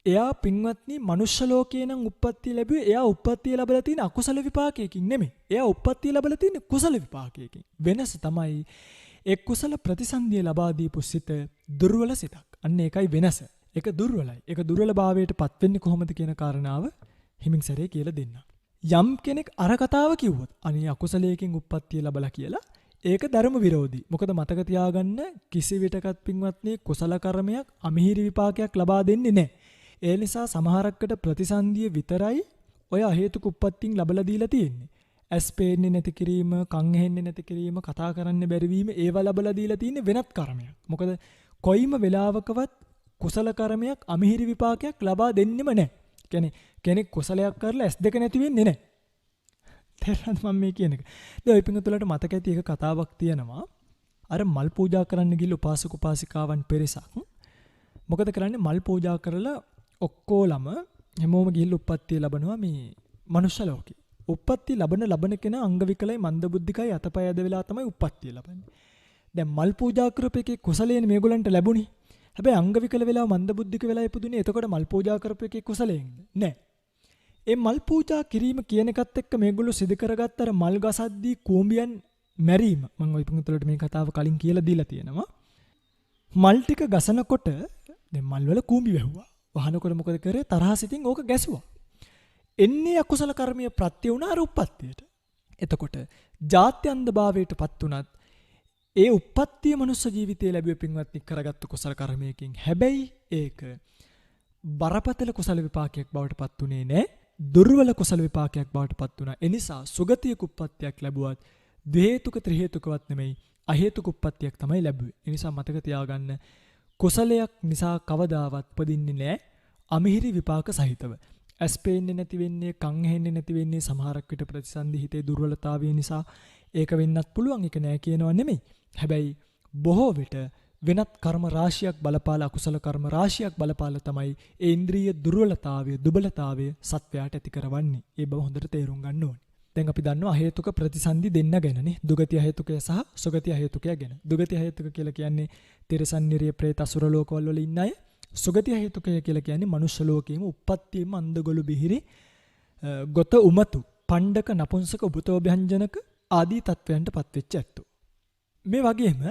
එයා පින්වත්නි මනුෂ්‍ය ලෝකේ නම් උප්පත්තිය ලැබුවේ එයා උප්පත්තිය ලැබලා තියෙන අකුසල විපාකයකින් නෙමෙයි. එයා උප්පත්තිය ලැබලා තියෙන කුසල විපාකයකින්. වෙනස තමයි ඒ කුසල ප්‍රතිසන්දිය ලබා දීපු සිත දුර්වල සිතක්. අන්න ඒකයි වෙනස. ඒක දුර්වලයි. ඒක දුර්වල භාවයටපත් වෙන්නේ කොහොමද කියන කාරණාව හිමින් සැරේ කියලා දෙන්න. යම් කෙනෙක් අර කතාව කිව්වොත් අනේ අකුසලයකින් උප්පත්තිය ලැබලා කියලා ඒක ධර්ම විරෝධී. මොකද මතක තියාගන්න කිසි විටකත් පින්වත්නි කුසල කර්මයක් අමිහිරි විපාකයක් ලබා දෙන්නේ නැහැ. ඒ නිසා සමහරක්කට ප්‍රතිසන්දිය විතරයි ඔය අහේතුක උප්පත්තියෙන් ලැබලා දීලා තියෙන්නේ. ඇස් පේන්නේ නැති කිරීම, කන් ඇහෙන්නේ නැති කිරීම, කතා කරන්න බැරි වීම ඒව ලැබලා දීලා තියෙන්නේ වෙනත් කර්මයක්. මොකද කොයිම වෙලාවකවත් කුසල කර්මයක් අමිහිරි විපාකයක් ලබා දෙන්නෙම නැහැ. කියන්නේ කෙනෙක් කුසලයක් කරලා S2 නැති වෙන්නේ නැහැ. තේරෙනවද මම මේ කියන එක? දැන් ඔය පිංගුතුලට මතක ඇති එක කතාවක් තියෙනවා. අර මල් පූජා කරන්න ගිහලා උපාසක උපාසිකාවන් පෙරසක් මොකද කරන්නේ මල් පූජා කරලා ඔක්කොලම හැමෝම ගිහිල්ලා උප්පත්තිය ලබනවා මේ මනුෂ්‍ය ලෝකේ. උප්පත්තිය ලබන කෙනා අංග විකලයි මන්දබුද්ධිකයි අතපය ඇද වෙලා තමයි උප්පත්තිය ලබන්නේ. දැන් මල් පූජා කරපේකේ කුසලයෙන් මේගොල්ලන්ට ලැබුණේ. හැබැයි අංග විකල වෙලා මන්දබුද්ධික වෙලා ඉපදුනේ. එතකොට මල් පූජා කරපේකේ කුසලයෙන්ද? නෑ. ඒ මල් පූජා කිරීම කියන එකත් එක්ක මේගොල්ලෝ සිදු කරගත්ත අර මල් ගසද්දී කූඹියන් මැරීම මම ওই පුංගුතුලට මේ කතාව කලින් කියලා දීලා තියෙනවා. මල් ටික ගසනකොට දැන් මල් වල කූඹි වැහුවා. වහනකොට මොකද කරේ? තරහසිතින් ඕක ගැසුවා. එන්නේ අකුසල කර්මීය ප්‍රත්‍ය වුණා අර උප්පත්තියට. එතකොට ජාත්‍යන්ත භාවයටපත් උනත් ඒ උප්පත්තිය මනුස්ස ජීවිතයේ ලැබුවේ පින්වත්නි කරගත්තු කුසල කර්මයකින්. හැබැයි ඒක බරපතල කුසල විපාකයක් බවට පත් උනේ නැහැ. දුර්වල කුසල විපාකයක් බවට පත් වුණා. ඒ නිසා සුගතියක උප්පත්තියක් ලැබුවත් ද්වේතුක ත්‍රි හේතුකවත් නෙමෙයි අහේතුක උප්පත්තියක් තමයි ලැබුවේ. ඒ නිසා මතක තියාගන්න කුසලයක් නිසා කවදාවත් උපදින්නේ නැහැ අමිහිරි විපාක සහිතව. ඇස් පේන්නේ නැති වෙන්නේ, කන් ඇහෙන්නේ නැති වෙන්නේ සමහරක් විට ප්‍රතිසන්දි හිතේ දුර්වලතාවය නිසා ඒක වෙන්නත් පුළුවන්. ඒක නෑ කියනවා නෙමෙයි. හැබැයි බොහෝ විට වෙනත් කර්ම රාශියක් බලපාලා අකුසල කර්ම රාශියක් බලපාලා තමයි ඒ ඉන්ද්‍රිය දුර්වලතාවය, දුබලතාවය සත්වයාට ඇති කරවන්නේ. ඒ බව හොඳට තේරුම් ගන්න ඕනේ. දැන් අපි දන්නවා හේතුක ප්‍රතිසන්දි දෙන්න ගැනනේ. දුගති හේතුකය සහ සුගති හේතුකය ගැන. දුගති හේතුක කියලා කියන්නේ තිරසන් නිරිය പ്രേත අසුර ලෝකවල වල ඉන්න අය. සුගති හේතුකය කියලා කියන්නේ මනුෂ්‍ය ලෝකයේම උප්පත්තියම අන්දගොළු බිහිරි ගොත උමතු පණ්ඩක නපුංසක උපතෝභ්‍යංජනක ආදී තත්වයන්ට පත්වෙච්ච ඇත්තෝ. මේ වගේම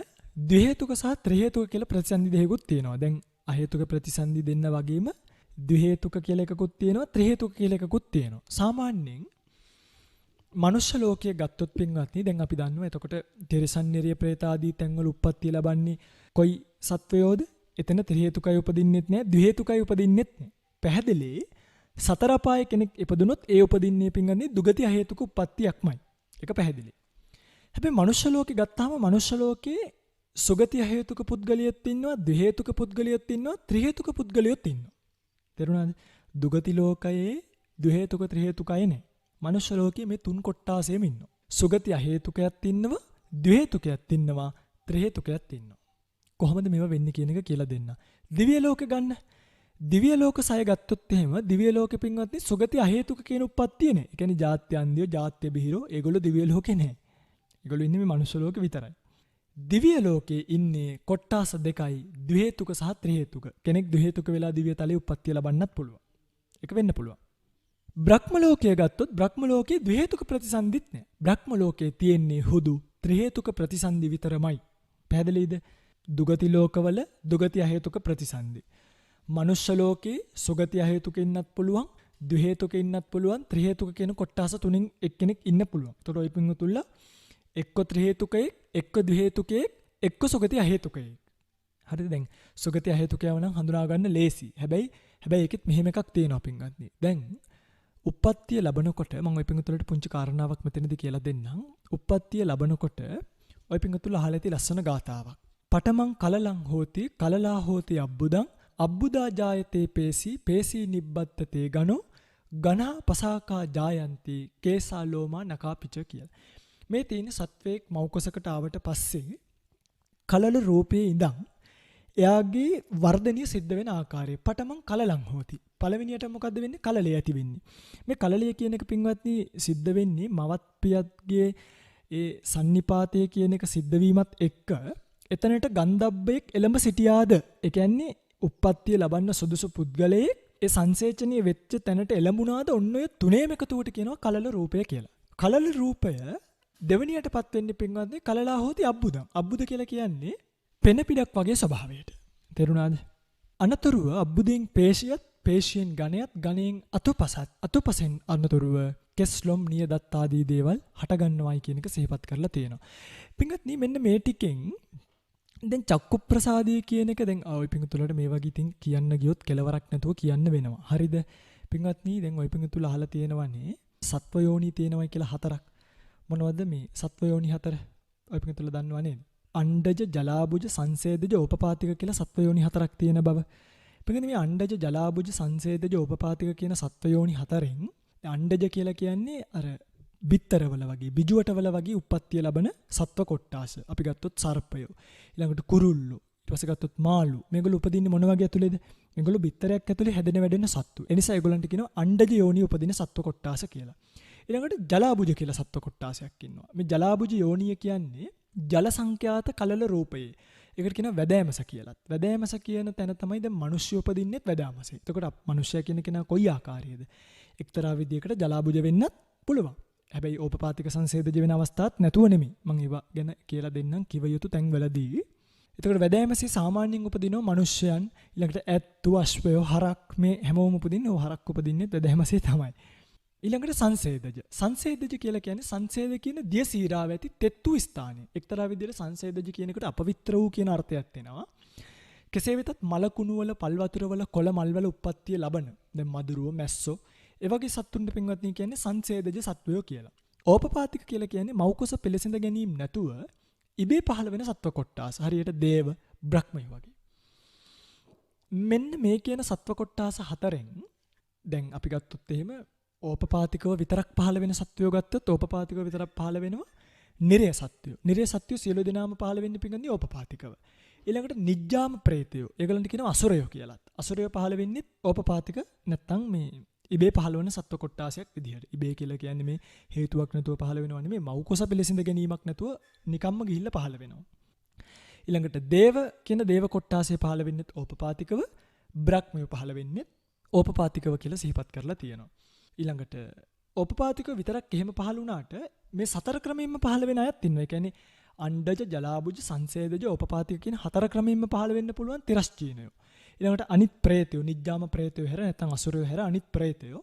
ද්විහේතුක සහ ත්‍රිහේතුක කියලා ප්‍රතිසන්දි දෙකකුත් තියෙනවා. දැන් අහේතුක ප්‍රතිසන්දි දෙන්න වගේම ද්විහේතුක කියලා එකකුත් තියෙනවා, ත්‍රිහේතුක කියලා එකකුත් තියෙනවා. සාමාන්‍යයෙන් මනුෂ්‍ය ලෝකයේ ගත්තොත් පින්වත්නි දැන් අපි දන්නවා එතකොට තිරසන් නිරිය പ്രേත ආදී තැන්වල උප්පත්තිය ලබන්නේ කොයි සත්වයෝද? එතන ත්‍රිහේතුකයි උපදින්නෙත් නැහැ, ද්විහේතුකයි උපදින්නෙත් නැහැ. පැහැදිලි සතර අපායේ කෙනෙක් ඉපදුනොත් ඒ උපදින්නේ පින්වත්නි දුගති අහේතුක උප්පත්තියක්මයි. ඒක පැහැදිලි. හැබැයි මනුෂ්‍ය ලෝකේ ගත්තාම මනුෂ්‍ය ලෝකේ සුගති හේතුක පුද්ගලියෙක් ඉන්නවා, ද්විහේතුක පුද්ගලියෙක් ඉන්නවා, ත්‍රිහේතුක පුද්ගලියෙක් ඉන්නවා. තේරුණාද? දුගති ලෝකයේ ද්විහේතුක ත්‍රිහේතුකයි නේ. මනුෂ්‍ය ලෝකයේ මේ තුන් කොටාසෙම ඉන්නවා. සුගති හේතුකයක් ඉන්නවා, ද්විහේතුකයක් ඉන්නවා, ත්‍රිහේතුකයක් ඉන්නවා. කොහොමද මේව වෙන්නේ කියන එක කියලා දෙන්න. දිව්‍ය ලෝක ගන්න. දිව්‍ය ලෝක සය ගත්තොත් එහෙම දිව්‍ය ලෝකෙ පින්වත්නි සුගති අහේතුක කියන උප්පත්තිය නේ. ඒ කියන්නේ ජාත්‍යන්දිය, ජාත්‍ය බිහිරෝ ඒගොල්ලෝ දිව්‍ය ලෝකේ නැහැ. ඒගොල්ලෝ ඉන්නේ මේ මනුෂ්‍ය ලෝකෙ විතරයි. දිව්‍ය ලෝකේ ඉන්නේ කොට්ටාස දෙකයි, ද්විහේතුක සහ ත්‍රිහේතුක. කෙනෙක් ද්විහේතුක වෙලා දිව්‍ය තලයේ උප්පත්තිය ලබන්නත් පුළුවන්. ඒක වෙන්න පුළුවන්. බ්‍රහ්ම ලෝකයේ ගත්තොත් බ්‍රහ්ම ලෝකයේ ද්විහේතුක ප්‍රතිසන්දිත් නැහැ. බ්‍රහ්ම ලෝකයේ තියෙන්නේ හුදු ත්‍රිහේතුක ප්‍රතිසන්දි විතරමයි. පැහැදිලිද? දුගති ලෝකවල දුගති අහේතුක ප්‍රතිසන්දි. මනුෂ්‍ය ලෝකේ සුගති අහේතුක ඉන්නත් පුළුවන්, ද්විහේතුක ඉන්නත් පුළුවන්, ත්‍රිහේතුක කියන කොටාස තුنين එක්කෙනෙක් ඉන්න පුළුවන්. ඒතකොට ඔය පින්වතුන්ලා එක්ක ත්‍රිහේතුකයෙක්, එක්ක ද්විහේතුකයෙක්, එක්ක සුගති අහේතුකයෙක්. හරිද? දැන් සුගති අහේතුකයව නම් හඳුනා ගන්න ලේසි. හැබැයි ඒකෙත් මෙහෙම එකක් තියෙනවා පින්වත්නි. දැන් උප්පත්තිය ලැබනකොට මම ඔය පින්වතුන්ලට පුංචි කාරණාවක් මෙතනදී කියලා දෙන්නම්. උප්පත්තිය ලැබනකොට ඔය පින්වතුන්ලා අහලා ඇති ලස්සන ගාතාවක්. පඨමං කලලං හෝති කලලා හෝති අබ්බුදං අබ්බුදා ජායතේ පේසි පේසි නිබ්බත්තතේ ගනෝ ගනා පසාකා ජායන්ති කේසා ලෝමා නකාපිච කියලා. මේ තියෙන සත්වයක් මෞකසකට ආවට පස්සේ කලල රූපයේ ඉඳන් එයාගේ වර්ධනය සිද්ධ වෙන ආකාරය පඨමං කලලං හෝති. පළවෙනියට මොකද්ද වෙන්නේ? කලලය ඇති වෙන්නේ. මේ කලලය කියන එක පින්වත්නි සිද්ධ වෙන්නේ මවත් පියත්ගේ ඒ සන්නිපාතය කියන එක සිද්ධ වීමත් එක්ක එතනට ගන්ධබ්බෙක් එළඹ සිටියාද? ඒ කියන්නේ උප්පත්තිය ලබන්න සුදුසු පුද්ගලයෙක් ඒ සංසේචනීය වෙච්ච තැනට එළඹුණාද? ඔන්න ඔය තුනේම එකතුවට කියනවා කලල රූපය කියලා. කලල රූපය දෙවණියටපත් වෙන්නේ පින්වත්නි කලලා හෝති අබ්බුදං. අබ්බුද කියලා කියන්නේ පෙන පිටක් වගේ ස්වභාවයට. තේරුණාද? අනතුරුව අබ්බුදෙන් පේශියත්, පේශියෙන් ගණයත්, ගණයෙන් අතුපසත්, අතුපසෙන් අනතුරුව කෙස්ලොම් නියදත් ආදී දේවල් හටගන්නවයි කියන එක සිහිපත් කරලා තියෙනවා. පින්වත්නි මෙන්න මේ ටිකෙන් දැන් චක්කු ප්‍රසාදය කියන එක දැන් ඔය පින්තුලට මේ වගේ ඉතින් කියන්න ගියොත් කෙලවරක් නැතුව කියන්න වෙනවා. හරිද? පින්වත්නි දැන් ඔය පින්තුල අහලා තියෙනවනේ සත්ව යෝනි තියෙනවයි කියලා හතරක්. මොනවද මේ සත්ව යෝනි හතර? ඔය පින්තුල දන්නව නේද? අණ්ඩජ ජලාබුජ සංසේදජ ඕපපාතික කියලා සත්ව යෝනි 4ක් තියෙන බව. පිටින් මේ අණ්ඩජ ජලාබුජ සංසේදජ ඕපපාතික කියන සත්ව යෝනි 4න් අණ්ඩජ කියලා කියන්නේ අර බිත්තරවල වගේ බිජුවටවල වගේ උප්පත්තිය ලබන සත්ව කොට්ටාස. අපි ගත්තොත් සර්පයෝ, ඊළඟට කුරුල්ලෝ, ඊට පස්සේ ගත්තොත් මාළු. මේගොල්ලෝ උපදින්නේ මොන වගේ ඇතුලේද? මේගොල්ලෝ බිත්තරයක් ඇතුලේ හැදෙන වැඩෙන සත්තු. ඒ නිසා ඒගොල්ලන්ට කියනවා අණ්ඩජ යෝනි උපදින සත්ව කොට්ටාස කියලා. ඊළඟට ජලාබුජ කියලා සත්ව කොට්ටාසයක් ඉන්නවා. මේ ජලාබුජ යෝනිය කියන්නේ ජල සංඛ්‍යාත කලල රූපයේ. ඒකට කියනවා වැදෑමස කියලාත්. වැදෑමස කියන තැන තමයි දැන් මිනිස්සු උපදින්නෙත් වැදෑමසේ. එතකොට මිනිස්සයා කියන කෙනා කොයි ආකාරයේද? එක්තරා විදියකට ජලාබුජ වෙන්නත් පුළුවන්. හැබැයි ඕපපාතික සංසේදජ වෙන අවස්ථාවක් නැතුව නෙමෙයි. මම ඒවා ගැන කියලා දෙන්නම් කිව යුතු තැන්වලදී. එතකොට වැදෑමසේ සාමාන්‍යයෙන් උපදිනවා මිනිස්සයන්, ඊළඟට ඇත්තු, අශ්වයෝ, හරක් මේ හැමෝම උපදින්නේ. ඔය හරක් උපදින්නේ වැදෑමසේ තමයි. ඊළඟට සංසේදජ. සංසේදජ කියලා කියන්නේ සංසේද කියන දිය සීරාව ඇති තෙත්තු ස්ථානය. එක්තරා විදිහට සංසේදජ කියන එකට අපවිත්‍ර වූ කියන අර්ථයක් දෙනවා. කෙසේ වෙතත් මල කුණු වල, පල් වතුර වල, කොළ මල් වල උප්පත්තිය ලබන දැන් මදුරුව, මැස්සෝ ඒ වගේ සත්තුන්ට පින්වත්නි කියන්නේ සංසේදජ සත්වයෝ කියලා. ඕපපාතික කියලා කියන්නේ මෞකස පෙළසිඳ ගැනීම නැතුව ඉබේ පහළ වෙන සත්ව කොට්ටාස. හරියට දේව, බ්‍රහ්මයෝ වගේ. මෙන්න මේ කියන සත්ව කොට්ටාස 4න් දැන් අපි ගත්තොත් එහෙම ඕපපාතිකව විතරක් පහළ වෙන සත්වයෝ ගත්තොත් ඕපපාතිකව විතරක් පහළ වෙනවා නිරය සත්වයෝ. නිරය සත්වයෝ සියලු දෙනාම පහළ වෙන්නේ පින්වත්නි ඕපපාතිකව. ඊළඟට නිජ්ජාම ප්‍රේතයෝ. ඒගොල්ලන්ට කියනවා අසුරයෝ කියලාත්. අසුරයෝ පහළ වෙන්නේ ඕපපාතික නැත්තම් මේ ඉබේ පහළ වෙන සත්ව කොට්ටාසයක් විදිහට. ඉබේ කියලා කියන්නේ මේ හේතුවක් නැතුව පහළ වෙනව නෙමෙයි, මෞකස පිළිසිඳ ගැනීමක් නැතුව නිකම්ම ගිහිල්ලා පහළ වෙනවා. ඊළඟට දේව කියන දේව කොට්ටාසය පහළ වෙන්නේ ඕපපාතිකව, බ්‍රහ්මයෝ පහළ වෙන්නේ ඕපපාතිකව කියලා සිහිපත් කරලා තියෙනවා. ඊළඟට ඕපපාතිකව විතරක් එහෙම පහළ වුණාට මේ 4 ක්‍රමයෙන්ම පහළ වෙන අයත් ඉන්නවා. ඒ කියන්නේ අණ්ඩජ, ජලාබුජ, සංසේදජ, ඕපපාතික කියන 4 ක්‍රමයෙන්ම පහළ වෙන්න පුළුවන් තිරස්චීනයෝ. ඊළඟට අනිත් ප්‍රේතයෝ, නිජ්ජාම ප්‍රේතයෝ හැර නැත්නම් අසුරයෝ හැර අනිත් ප්‍රේතයෝ.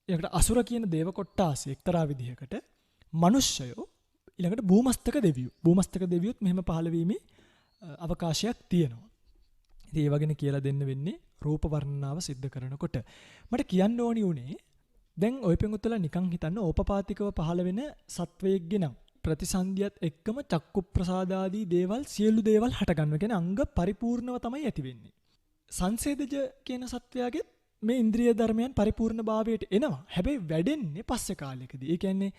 ඊළඟට අසුර කියන දේව කොට්ටාසය එක්තරා විදිහකට, මනුෂ්‍යයෝ, ඊළඟට භූමස්තක දෙවියෝ. භූමස්තක දෙවියොත් මෙහෙම පහළ වීමේ අවකාශයක් තියෙනවා. ඉතින් ඒ වගේනේ කියලා දෙන්න වෙන්නේ රූප වර්ණනාව සිද්ධ කරනකොට. මට කියන්න ඕනි උනේ දැන් ඔය පෙඟුත්තලා නිකන් හිතන්න ඕපපාතිකව පහළ වෙන සත්වයෙක්ගේ නම් ප්‍රතිසන්දියත් එක්කම චක්කු ප්‍රසාදාදී දේවල් සියලු දේවල් හට ගන්නවා. කියන්නේ අංග පරිපූර්ණව තමයි ඇති වෙන්නේ. සංසේදජ කියන සත්වයාගේ මේ ඉන්ද්‍රිය ධර්මයන් පරිපූර්ණ භාවයට එනවා. හැබැයි වැඩෙන්නේ පස්සේ කාලයකදී. ඒ කියන්නේ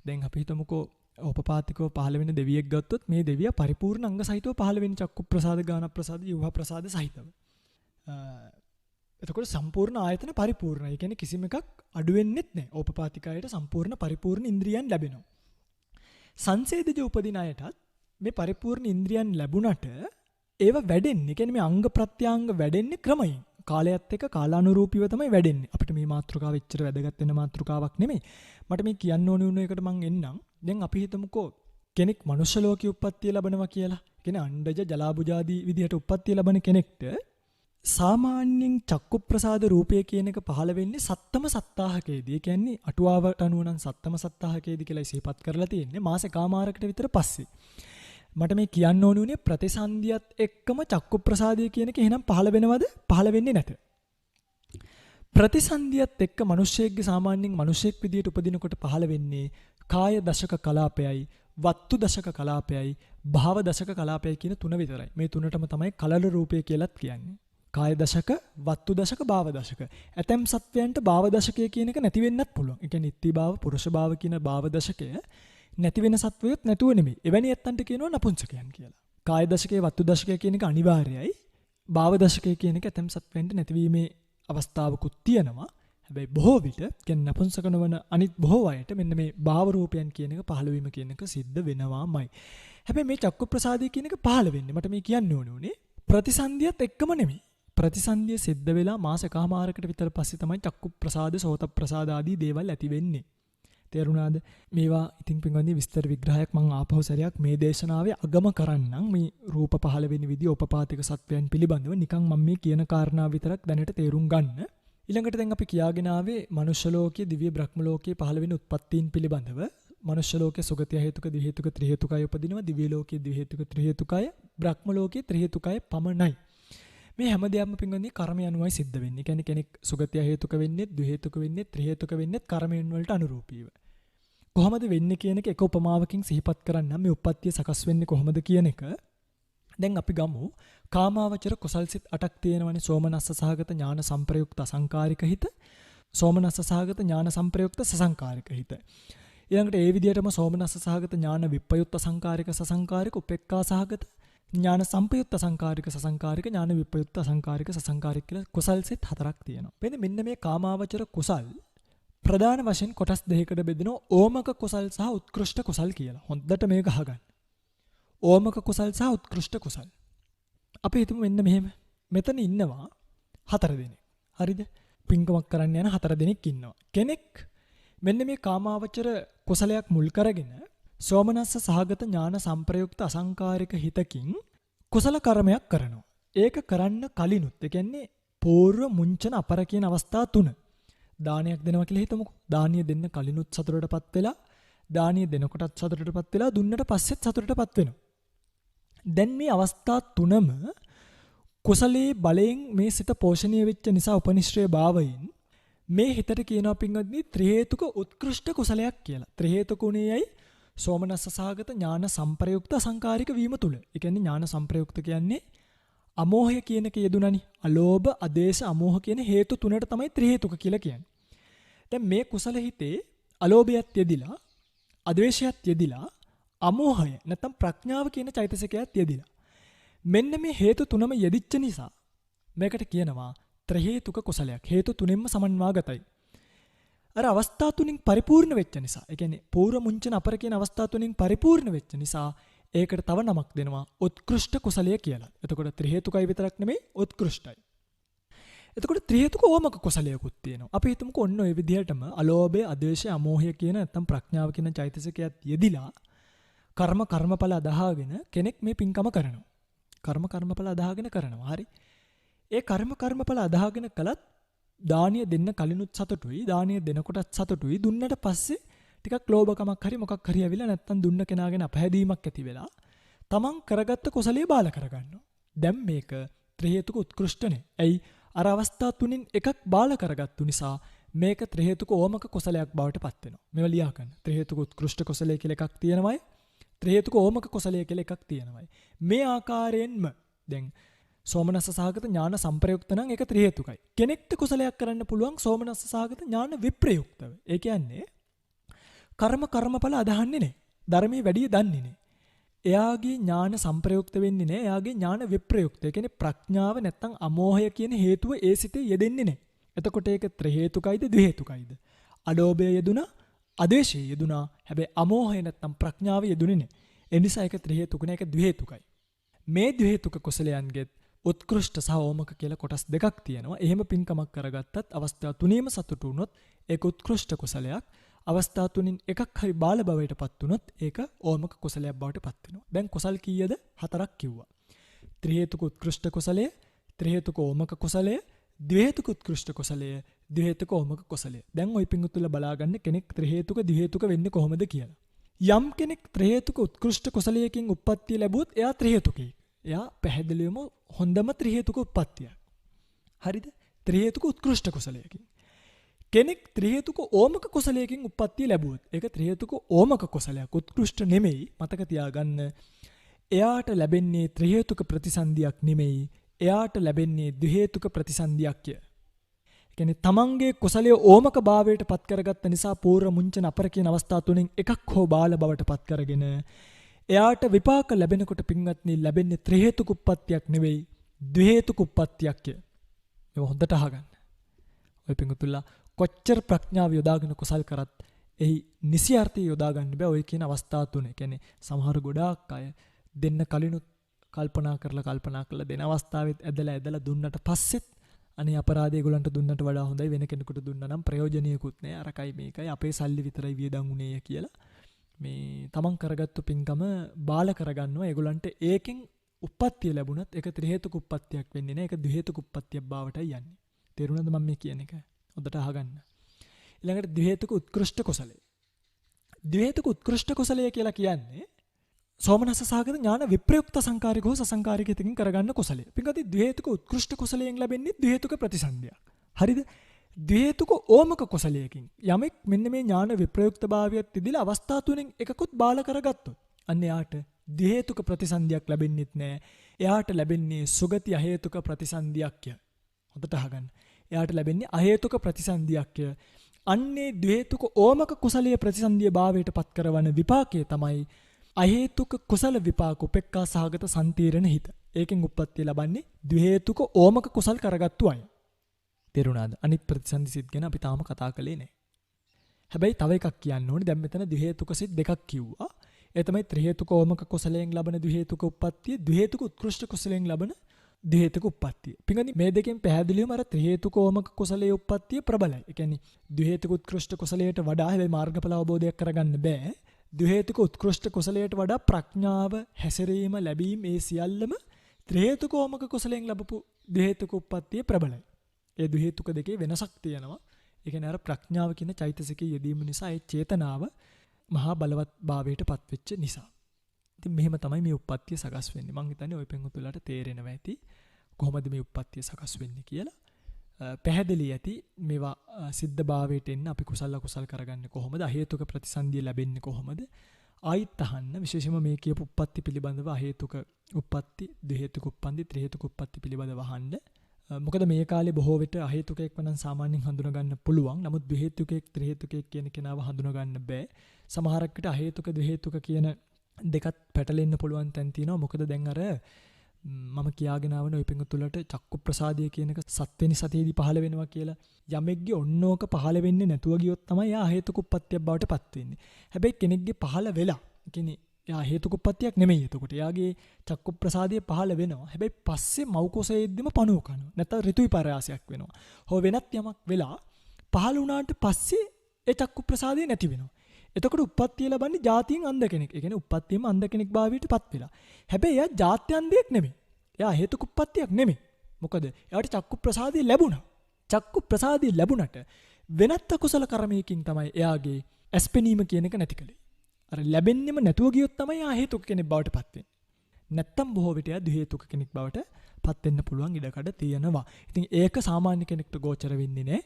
දැන් අපි හිතමුකෝ ඕපපාතිකව පහළ වෙන දෙවියෙක් ගත්තොත් මේ දෙවියා පරිපූර්ණ අංග සහිතව පහළ වෙන චක්කු ප්‍රසාද, ගාන ප්‍රසාද, ජීව ප්‍රසාද සහිතව. එතකොට සම්පූර්ණ ආයතන පරිපූර්ණයි. ඒ කියන්නේ කිසිම එකක් අඩු වෙන්නෙත් නැහැ. ඕපපාතිකයට සම්පූර්ණ පරිපූර්ණ ඉන්ද්‍රියන් ලැබෙනවා. සංසේදජ උපදින අයටත් මේ පරිපූර්ණ ඉන්ද්‍රියන් ලැබුණට ඒව වැඩෙන්නේ. කියන්නේ මේ අංග ප්‍රත්‍යංග වැඩෙන්නේ ක්‍රමයෙන්. කාලයත් එක්ක කාලානුරූපීව තමයි වැඩෙන්නේ. අපිට මේ මාතෘකාව එච්චර වැදගත් වෙන මාතෘකාවක් නෙමෙයි. මට මේ කියන්න ඕනේ වුණ එකට මම එන්නම්. දැන් අපි හිතමුකෝ කෙනෙක් මනුෂ්‍ය ලෝකේ උප්පත්තිය ලබනවා කියලා. කියන්නේ අණ්ඩජ, ජලාබුජාදී විදිහට උප්පත්තිය ලබන කෙනෙක්ට සාමාන්‍යයෙන් චක්කු ප්‍රසාද රූපය කියන එක පහළ වෙන්නේ සත්තම සත්තාහකයේදී. ඒ කියන්නේ අටුවාවට අනුව නම් සත්තම සත්තාහකයේදී කියලා සිහිපත් කරලා තියෙන්නේ මාස එකමාරකට විතර පස්සේ. මට මේ කියන්න ඕනේ උනේ ප්‍රතිසන්දියත් එක්කම චක්කු ප්‍රසාදය කියන එක එහෙනම් පහළ වෙනවද? පහළ වෙන්නේ නැත. ප්‍රතිසන්දියත් එක්ක මිනිස්සෙක්ගේ සාමාන්‍යයෙන් මිනිසෙක් විදියට උපදිනකොට පහළ වෙන්නේ කාය දශක කලාපයයි, වත්තු දශක කලාපයයි, භාව දශක කලාපයයි කියන තුන විතරයි. මේ තුනටම තමයි කලල රූපය කියලාත් කියන්නේ. කාය දශක, වත්තු දශක, භාව දශක. ඇතැම් සත්වයන්ට භාව දශකය කියන එක නැති වෙන්නත් පුළුවන්. ඒ කියන්නේ ඉත්ති භාව, පුරුෂ භාව කියන භාව දශකය නැති වෙන සත්වයොත් නැතුව නෙමෙයි. එවැනි ඇත්තන්ට කියනවා නපුංසකයන් කියලා. කාය දශකයේ, වත්තු දශකයේ කියන එක අනිවාර්යයි. භාව දශකයේ කියන එක ඇතැම් සත්වයන්ට නැතිවීමේ අවස්ථාවකුත් තියෙනවා. හැබැයි බොහෝ විට කියන්නේ නපුංසක නොවන අනිත් බොහෝ අයට මෙන්න මේ භාව රූපයන් කියන එක පහළ වීම කියන එක සිද්ධ වෙනවාමයි. හැබැයි මේ චක්කු ප්‍රසාදය කියන එක පහළ වෙන්නේ මට මේ කියන්න ඕනේ ප්‍රතිසන්දියත් එක්කම නෙමෙයි. ප්‍රතිසන්දිය සිද්ධ වෙලා මාස එකමාරකට විතර පස්සේ තමයි චක්කු ප්‍රසාද, සෝත ප්‍රසාද ආදී දේවල් ඇති වෙන්නේ. තේරුණාද? මේවා ඉතින් පින්වන්දි විස්තර විග්‍රහයක් මම ආපහු සැරයක් මේ දේශනාවේ අගම කරන්නම්. මේ රූප පහළ වෙන විදිහ උපපාතික සත්වයන් පිළිබඳව නිකන් මම මේ කියන කාරණා විතරක් දැනට තේරුම් ගන්න. ඊළඟට දැන් අපි කියාගෙන ආවේ මනුෂ්‍ය ලෝකයේ, දිව්‍ය බ්‍රහ්ම ලෝකයේ පහළ වෙන උත්පත්තීන් පිළිබඳව. මනුෂ්‍ය ලෝකයේ සුගතිය හේතුක, ද්වි හේතුක, ත්‍රි හේතුකයි උපදිනවා. දිව්‍ය ලෝකයේ ද්වි හේතුක, ත්‍රි හේතුකයි, බ්‍රහ්ම ලෝකයේ ත්‍රි හේතුකයි පමණයි. මේ හැම දෙයක්ම පින්වන්දි කර්මය අනුවයි සිද්ධ වෙන්නේ. කියන්නේ කෙනෙක් සුගතිය හේතුක වෙන්නේ, ද්වි හේතුක වෙන්නේ, ත්‍රි හේතුක වෙන්නේ කර්මයන් වලට අනුරූපීව. කොහොමද වෙන්නේ කියන එක එක උපමාවකින් සිහිපත් කරන්න. මේ උප්පත්තිය සකස් වෙන්නේ කොහොමද කියන එක දැන් අපි ගමු කාමාවචර කුසල් සිත් 8ක් තියෙනවනේ සෝමනස්ස සහගත ඥාන සංප්‍රයුක්ත අසංකාරික හිත, සෝමනස්ස සහගත ඥාන සංප්‍රයුක්ත සසංකාරික හිත. ඊළඟට ඒ විදිහටම සෝමනස්ස සහගත ඥාන විප්පයුක්ත සංකාරික සසංකාරික උපේක්ඛා සහගත ඥාන සංපයුක්ත සංකාරික සසංකාරික ඥාන විප්පයුක්ත සංකාරික සසංකාරික කියලා කුසල් සිත් 4ක් තියෙනවා. මෙන්න මේ කාමාවචර කුසල් ප්‍රධාන වශයෙන් කොටස් දෙකකට බෙදෙනවා. ඕමක කුසල් සහ උත්කෘෂ්ඨ කුසල් කියලා. හොඳට මේක අහගන්න. ඕමක කුසල් සහ උත්කෘෂ්ඨ කුසල්. අපි හිතමු මෙන්න මෙහෙම. මෙතන ඉන්නවා 4 දෙනෙක්. හරිද? පින්කමක් කරන්න යන 4 දෙනෙක් ඉන්නවා. කෙනෙක් මෙන්න මේ කාමාවචර කුසලයක් මුල් කරගෙන සෝමනස්ස සහගත ඥාන සංප්‍රයුක්ත අසංකාරික හිතකින් කුසල කර්මයක් කරනවා. ඒක කරන්න කලිනුත්, ඒ කියන්නේ පූර්ව මුංචන අපර කියන අවස්ථා 3. දානයක් දෙනවා කියලා හිතමුකෝ. දානිය දෙන්න කලිනුත් සතුටටපත් වෙලා, දානිය දෙනකොටත් සතුටටපත් වෙලා, දුන්නට පස්සෙත් සතුටටපත් වෙනවා. දැන් මේ අවස්ථා 3ම කුසලයේ බලයෙන් මේ සිත පෝෂණය වෙච්ච නිසා උපනිශ්‍රේ භාවයෙන් මේ හිතට කියනවා පින්වත්නි ත්‍රි හේතුක උත්කෘෂ්ඨ කුසලයක් කියලා. ත්‍රි හේතුකුණේයි සෝමනස්ස සහගත ඥාන සංප්‍රයුක්ත අසංකාරික වීම තුල. ඒ කියන්නේ ඥාන සංප්‍රයුක්ත කියන්නේ අමෝහය කියන එක යෙදුණනි. අලෝභ, අදේශ, අමෝහ කියන හේතු තුනට තමයි ත්‍රි හේතුක කියලා කියන්නේ. දැන් මේ කුසල හිතේ අලෝභයත් යෙදිලා, අද්වේෂයත් යෙදිලා, අමෝහය නැත්නම් ප්‍රඥාව කියන චෛතසිකයත් යෙදිලා. මෙන්න මේ හේතු තුනම යෙදිච්ච නිසා මේකට කියනවා ත්‍රි හේතුක කුසලයක්. හේතු තුනෙන්ම සමන්වාගතයි. අර අවස්ථා තුنين පරිපූර්ණ වෙච්ච නිසා, ඒ කියන්නේ පූර්ව මුංචන අපර කියන අවස්ථා තුنين පරිපූර්ණ වෙච්ච නිසා ඒකට තව නමක් දෙනවා උත්කෘෂ්ඨ කුසලය කියලා. එතකොට ත්‍රි හේතුකයි විතරක් නෙමෙයි උත්කෘෂ්ඨයි. එතකොට ත්‍රි හේතුක ඕමක කුසලයකුත් තියෙනවා. අපි හිතමුකෝ ඔන්න ඔය විදිහටම අලෝභය, අද්වේෂය, අමෝහය කියන නැත්නම් ප්‍රඥාව කියන චෛතසිකයත් යෙදිලා කර්මඵල අදහාගෙන කෙනෙක් මේ පින්කම කරනවා. කර්මඵල අදහාගෙන කරනවා. හරි. ඒ කර්මඵල අදහාගෙන කළත් දානිය දෙන්න කලිනුත් සතුටුයි, දානිය දෙනකොටත් සතුටුයි, දුන්නට පස්සේ ටිකක් ලෝභකමක් හරි මොකක් හරි ඇවිල්ලා නැත්තම් දුන්න කෙනාගෙන අපහැදීමක් ඇති වෙලා තමන් කරගත්ත කුසලයේ බාල කරගන්නවා. දැන් මේක ත්‍රි හේතුක උත්කෘෂ්ඨනේ. ඇයි? අර අවස්ථා තුنين එකක් බාල කරගත්තු නිසා මේක ත්‍රි හේතුක ඕමක කුසලයක් බවට පත් වෙනවා. මේව ලියා ගන්න. ත්‍රි හේතුක උත්කෘෂ්ඨ කුසලය කියලා එකක් තියෙනවායි. ත්‍රි හේතුක ඕමක කුසලය කියලා එකක් තියෙනවායි. මේ ආකාරයෙන්ම දැන් සෝමනස්ස සහගත ඥාන සංප්‍රයුක්ත නම් ඒක ත්‍රි හේතුකයි. කෙනෙක්ට කුසලයක් කරන්න පුළුවන් සෝමනස්ස සහගත ඥාන විප්‍රයුක්තව. ඒ කියන්නේ කර්මඵල අදහන්නේ නැහැ. ධර්මයේ වැඩි දන්නේ නැහැ. එයාගේ ඥාන සංප්‍රයුක්ත වෙන්නේ නැහැ. එයාගේ ඥාන විප්‍රයුක්ත. ඒ කියන්නේ ප්‍රඥාව නැත්තම් අමෝහය කියන හේතුව ඒ සිතේ යෙදෙන්නේ නැහැ. එතකොට ඒක ත්‍රි හේතුකයිද ද්වි හේතුකයිද? අලෝභය යෙදුනා, අද්වේෂය යෙදුනා. හැබැයි අමෝහය නැත්තම් ප්‍රඥාව යෙදුනේ නැහැ. ඒ නිසා ඒක ත්‍රි හේතුක නෑ, ඒක ද්වි හේතුකයි. මේ ද්වි හේතුක කුසලයන්ගෙත් උත්කෘෂ්ඨ සහ ඕමක කියලා කොටස් දෙකක් තියෙනවා. එහෙම පින්කමක් කරගත්තත් අවස්ථා තුනේම සතුටු වුණොත් ඒක උත්කෘෂ්ඨ කුසලයක්. අවස්ථා තුنين එකක් හරි බාල භවයට පත් වුණොත් ඒක ඕමක කුසලයක් බවට පත් වෙනවා. දැන් කුසල් කීයද? 4ක් කිව්වා. ත්‍රි හේතුක උත්කෘෂ්ඨ කුසලය, ත්‍රි හේතුක ඕමක කුසලය, ද්වි හේතුක උත්කෘෂ්ඨ කුසලය, ද්වි හේතුක ඕමක කුසලය. දැන් ওই පිංගුතුල බලාගන්න කෙනෙක් ත්‍රි හේතුක ද්වි හේතුක වෙන්නේ කොහොමද කියලා. යම් කෙනෙක් ත්‍රි හේතුක උත්කෘෂ්ඨ කුසලයකින් උප්පත්තිය ලැබුවොත් එයා ත්‍රි හේතුකෙයි. එයා පැහැදිලිවම හොඳම ත්‍රි හේතුක උප්පත්තියක්. හරිද? ත්‍රි හේතුක උත්කෘෂ්ඨ කුසලයකින්. කෙනෙක් ත්‍රි හේතුක ඕමක කුසලයකින් උප්පත්තිය ලැබුවොත් ඒක ත්‍රි හේතුක ඕමක කුසලයක්. උත්කෘෂ්ඨ නෙමෙයි. මතක තියාගන්න. එයාට ලැබෙන්නේ ත්‍රි හේතුක ප්‍රතිසන්දියක් නෙමෙයි. එයාට ලැබෙන්නේ ද්වි හේතුක ප්‍රතිසන්දියක්ය. ඒ කියන්නේ තමන්ගේ කුසලයේ ඕමක භාවයට පත් කරගත්ත නිසා පූර්ව මුංචන අපර කියන අවස්ථා තුنين එකක් හෝ බාල බවට පත් කරගෙන එයාට විපාක ලැබෙනකොට පින්වත්නි ලැබෙන්නේ ත්‍රි හේතුක උප්පත්තියක් නෙවෙයි ද්වි හේතුක උප්පත්තියක්ය. ඒක හොඳට අහගන්න. ඔය පින්වතුන්ලා කොච්චර ප්‍රඥාව යොදාගෙන කුසල් කරත් එහි නිසි අර්ථය යොදා ගන්න බෑ ඔය කියන අවස්ථා තුන. ඒ කියන්නේ සමහර ගොඩාක් අය දෙන්න කලිනුත් කල්පනා කරලා දෙන අවස්ථාවෙත් ඇදලා දුන්නට පස්සෙත් අනේ අපරාධය ඒගොල්ලන්ට දුන්නට වඩා හොඳයි වෙන කෙනෙකුට දුන්නා නම් ප්‍රයෝජනීයකුත් නෑ අරකයි මේකයි අපේ සල්ලි විතරයි වියදම් උනේ කියලා මේ තමන් කරගත්තු පින්කම බාල කරගන්නවා. ඒගොල්ලන්ට ඒකෙන් උප්පත්තිය ලැබුණත් ඒක ත්‍රි හේතුක උප්පත්තියක් වෙන්නේ නෑ. ඒක ද්වි හේතුක උප්පත්තියක් බවටයි යන්නේ. තේරුණාද මම මේ කියන එක? හොඳට අහගන්න. ඊළඟට ද්වි හේතුක උත්කෘෂ්ඨ කුසලය. ද්වි හේතුක උත්කෘෂ්ඨ කුසලය කියලා කියන්නේ සෝමනස්ස සහගත ඥාන විප්‍රයුක්ත සංකාරික හෝ සසංකාරිකයෙන් කරගන්න කුසලය. පින්කති ද්වි හේතුක උත්කෘෂ්ඨ කුසලයෙන් ලැබෙන්නේ ද්වි හේතුක ප්‍රතිසන්දියක්. හරිද? ද්වි හේතුක ඕමක කුසලයකින් යමෙක් මෙන්න මේ ඥාන විප්‍රයුක්ත භාවයත් තිදිලා අවස්ථා තුනෙන් එකකුත් බාල කරගත්තොත් අන්න යාට ද්වි හේතුක ප්‍රතිසන්දියක් ලැබෙන්නෙත් නෑ. එයාට ලැබෙන්නේ සුගති අහේතුක ප්‍රතිසන්දියක්ය. හොඳට අහගන්න. එයාට ලැබෙන්නේ අහේතුක ප්‍රතිසන්දියක්ය. අන්නේ ද්වේතුක ඕමක කුසලයේ ප්‍රතිසන්දිය භාවයට පත් කරවන විපාකයේ තමයි අහේතුක කුසල විපාක උපේක්ඛා සහගත සම්තීරණ හිත. ඒකෙන් උප්පත්තිය ලබන්නේ ද්වේතුක ඕමක කුසල් කරගත්තු අය. තේරුණාද? අනිත් ප්‍රතිසන්දි සිත් ගැන අපි තාම කතා කළේ නැහැ. හැබැයි තව එකක් කියන්න ඕනේ. දැන් මෙතන ද්වේතුක සිත් දෙකක් කිව්වා. ඒ තමයි ත්‍රි හේතුක ඕමක කුසලයෙන් ලබන ද්වේතුක උප්පත්තිය, ද්වේතුක උත්කෘෂ්ඨ කුසලයෙන් ලබන ද්වේතුක උප්පත්තිය. පින්වත්නි මේ දෙකෙන් පැහැදිලිවම අර ත්‍රි හේතුක ඕමක කුසලයේ උප්පත්තිය ප්‍රබලයි. ඒ කියන්නේ ද්වේතුක උත්කෘෂ්ඨ කුසලයට වඩා හැබැයි මාර්ගඵල අවබෝධයක් කරගන්න බෑ. ද්වේතුක උත්කෘෂ්ඨ කුසලයට වඩා ප්‍රඥාව, හැසිරීම, ලැබීම මේ සියල්ලම ත්‍රි හේතුක ඕමක කුසලයෙන් ලැබපු ද්වේතුක උප්පත්තිය ප්‍රබලයි. ඒ ද්වේතුක දෙකේ වෙනසක් තියෙනවා. ඒ කියන්නේ අර ප්‍රඥාව කියන චෛතසිකයේ යෙදීම නිසා ඒ චේතනාව මහා බලවත් භාවයට පත්වෙච්ච නිසා. ඉතින් මෙහෙම තමයි මේ උප්පත්තිය සකස් වෙන්නේ. මම හිතන්නේ ওই පෙන්වතුලට තේරෙනවා ඇති කොහොමද මේ උප්පත්තිය සකස් වෙන්නේ කියලා. පැහැදිලි ඇති මේවා සිද්ධ භාවයට එන්න අපි කුසල අකුසල් කරගන්නේ කොහොමද? අහේතුක ප්‍රතිසන්දිය ලැබෙන්නේ කොහොමද? ආයිත් අහන්න විශේෂයෙන්ම මේ කියපු උප්පත්ති පිළිබඳව අහේතුක උප්පත්ති, ද්වේතුක උප්පත්ති, ත්‍රි හේතුක උප්පත්ති පිළිබඳව අහන්න. මොකද මේ කාලේ බොහෝ විට අහේතුකෙක් වනම් සාමාන්‍යයෙන් හඳුනා ගන්න පුළුවන්. නමුත් ද්වේතුකෙක්, ත්‍රි හේතුකෙක් කියන කෙනාව හඳුනා ගන්න බෑ. සමහරක් විට අහේතුක, ද්වේතුක කියන දෙකත් පැටලෙන්න පුළුවන් තැන් තියෙනවා. මොකද දැන් අර මම කියාගෙන ආවන ඔය පිංගුතුලට චක්කු ප්‍රසාදය කියන එක සත්වෙනි සතියේදී පහළ වෙනවා කියලා. යමෙක්ගේ ඔන්නෝක පහළ වෙන්නේ නැතුව ගියොත් තමයි යා හේතුක උප්පත්තියක් බවට පත් වෙන්නේ. හැබැයි කෙනෙක්ගේ පහළ වෙලා, කියන්නේ යා හේතුක උප්පත්තියක් නෙමෙයි. එතකොට යාගේ චක්කු ප්‍රසාදය පහළ වෙනවා. හැබැයි පස්සේ මව් කුසයේදීම පණුව කනවා. නැත්නම් ඍතු විපර්යාසයක් වෙනවා. හෝ වෙනත් යමක් වෙලා පහළ වුණාට පස්සේ ඒ චක්කු ප්‍රසාදය නැති වෙනවා. එතකොට උප්පත්තිය ලබන්නේ ජාතියෙන් අන්ධ කෙනෙක්. ඒ කියන්නේ උප්පත්තියම අන්ධ කෙනෙක් භාවයට පත් වෙලා. හැබැයි එයා ජාත්‍ය අන්ධයෙක් නෙමෙයි. එයා හේතුක උප්පත්තියක් නෙමෙයි. මොකද එයාට චක්කු ප්‍රසාදය ලැබුණා. චක්කු ප්‍රසාදය ලැබුණට වෙනත් අකුසල කර්මයකින් තමයි එයාගේ ඇස්පෙනීම කියන එක නැති කළේ. අර ලැබෙන්නෙම නැතුව ගියොත් තමයි එයා හේතුක කෙනෙක් බවට පත් වෙන්නේ. නැත්තම් බොහෝ විට එයා ද්වේතුක කෙනෙක් බවට පත් වෙන්න පුළුවන් ඉඩකඩ තියෙනවා. ඉතින් ඒක සාමාන්‍ය කෙනෙක්ට ගෝචර වෙන්නේ නැහැ.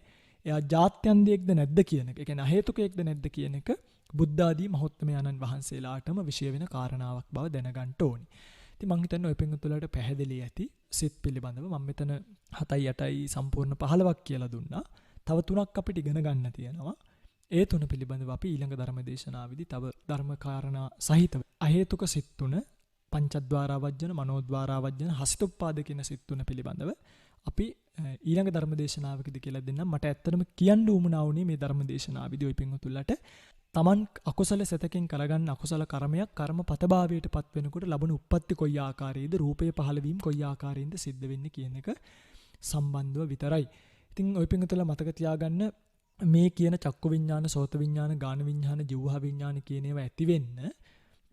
එයා ජාත්‍යන්තයේක්ද නැද්ද කියන එක. ඒ කියන්නේ අහේතුකයේක්ද නැද්ද කියන එක බුද්ධ ආදී මහෞත්මයන්න් වහන්සේලාටම විශේෂ වෙන කාරණාවක් බව දැනගන්න ඕනි. ඉතින් මම හිතන්නේ ඔය පින්තුලට පැහැදිලි ඇති සිත් පිළිබඳව. මම මෙතන 7යි 8යි සම්පූර්ණ 15ක් කියලා දුන්නා. තව 3ක් අපිට ඉගෙන ගන්න තියෙනවා. ඒ 3 පිළිබඳව අපි ඊළඟ ධර්ම දේශනාවේදී තව ධර්ම කාරණා සහිතව අහේතුක සිත් 3, පංචද්වාරා වජ්ජන, මනෝද්වාරා වජ්ජන, හසිතුප්පාද කියන සිත් 3 පිළිබඳව අපි ඊළඟ ධර්ම දේශනාවකදී කියලා දෙන්නම්. මට ඇත්තටම කියන්න උවමනා වුණේ මේ ධර්ම දේශනාවේදී ඔය පින්තුලට තමන් අකුසල සතකින් කරගන්න අකුසල කර්මයක් කර්මපතභාවයට පත් වෙනකොට ලබන උප්පත්ති කොයි ආකාරයේද, රූපය පහළ වීම කොයි ආකාරයෙන්ද සිද්ධ වෙන්නේ කියන එක සම්බන්ධව විතරයි. ඉතින් ඔය පින්තුල මතක තියාගන්න මේ කියන චක්කු විඤ්ඤාණ, සෝත විඤ්ඤාණ, ගාන විඤ්ඤාණ, ජීවහා විඤ්ඤාණ කියන ඒවා ඇති වෙන්න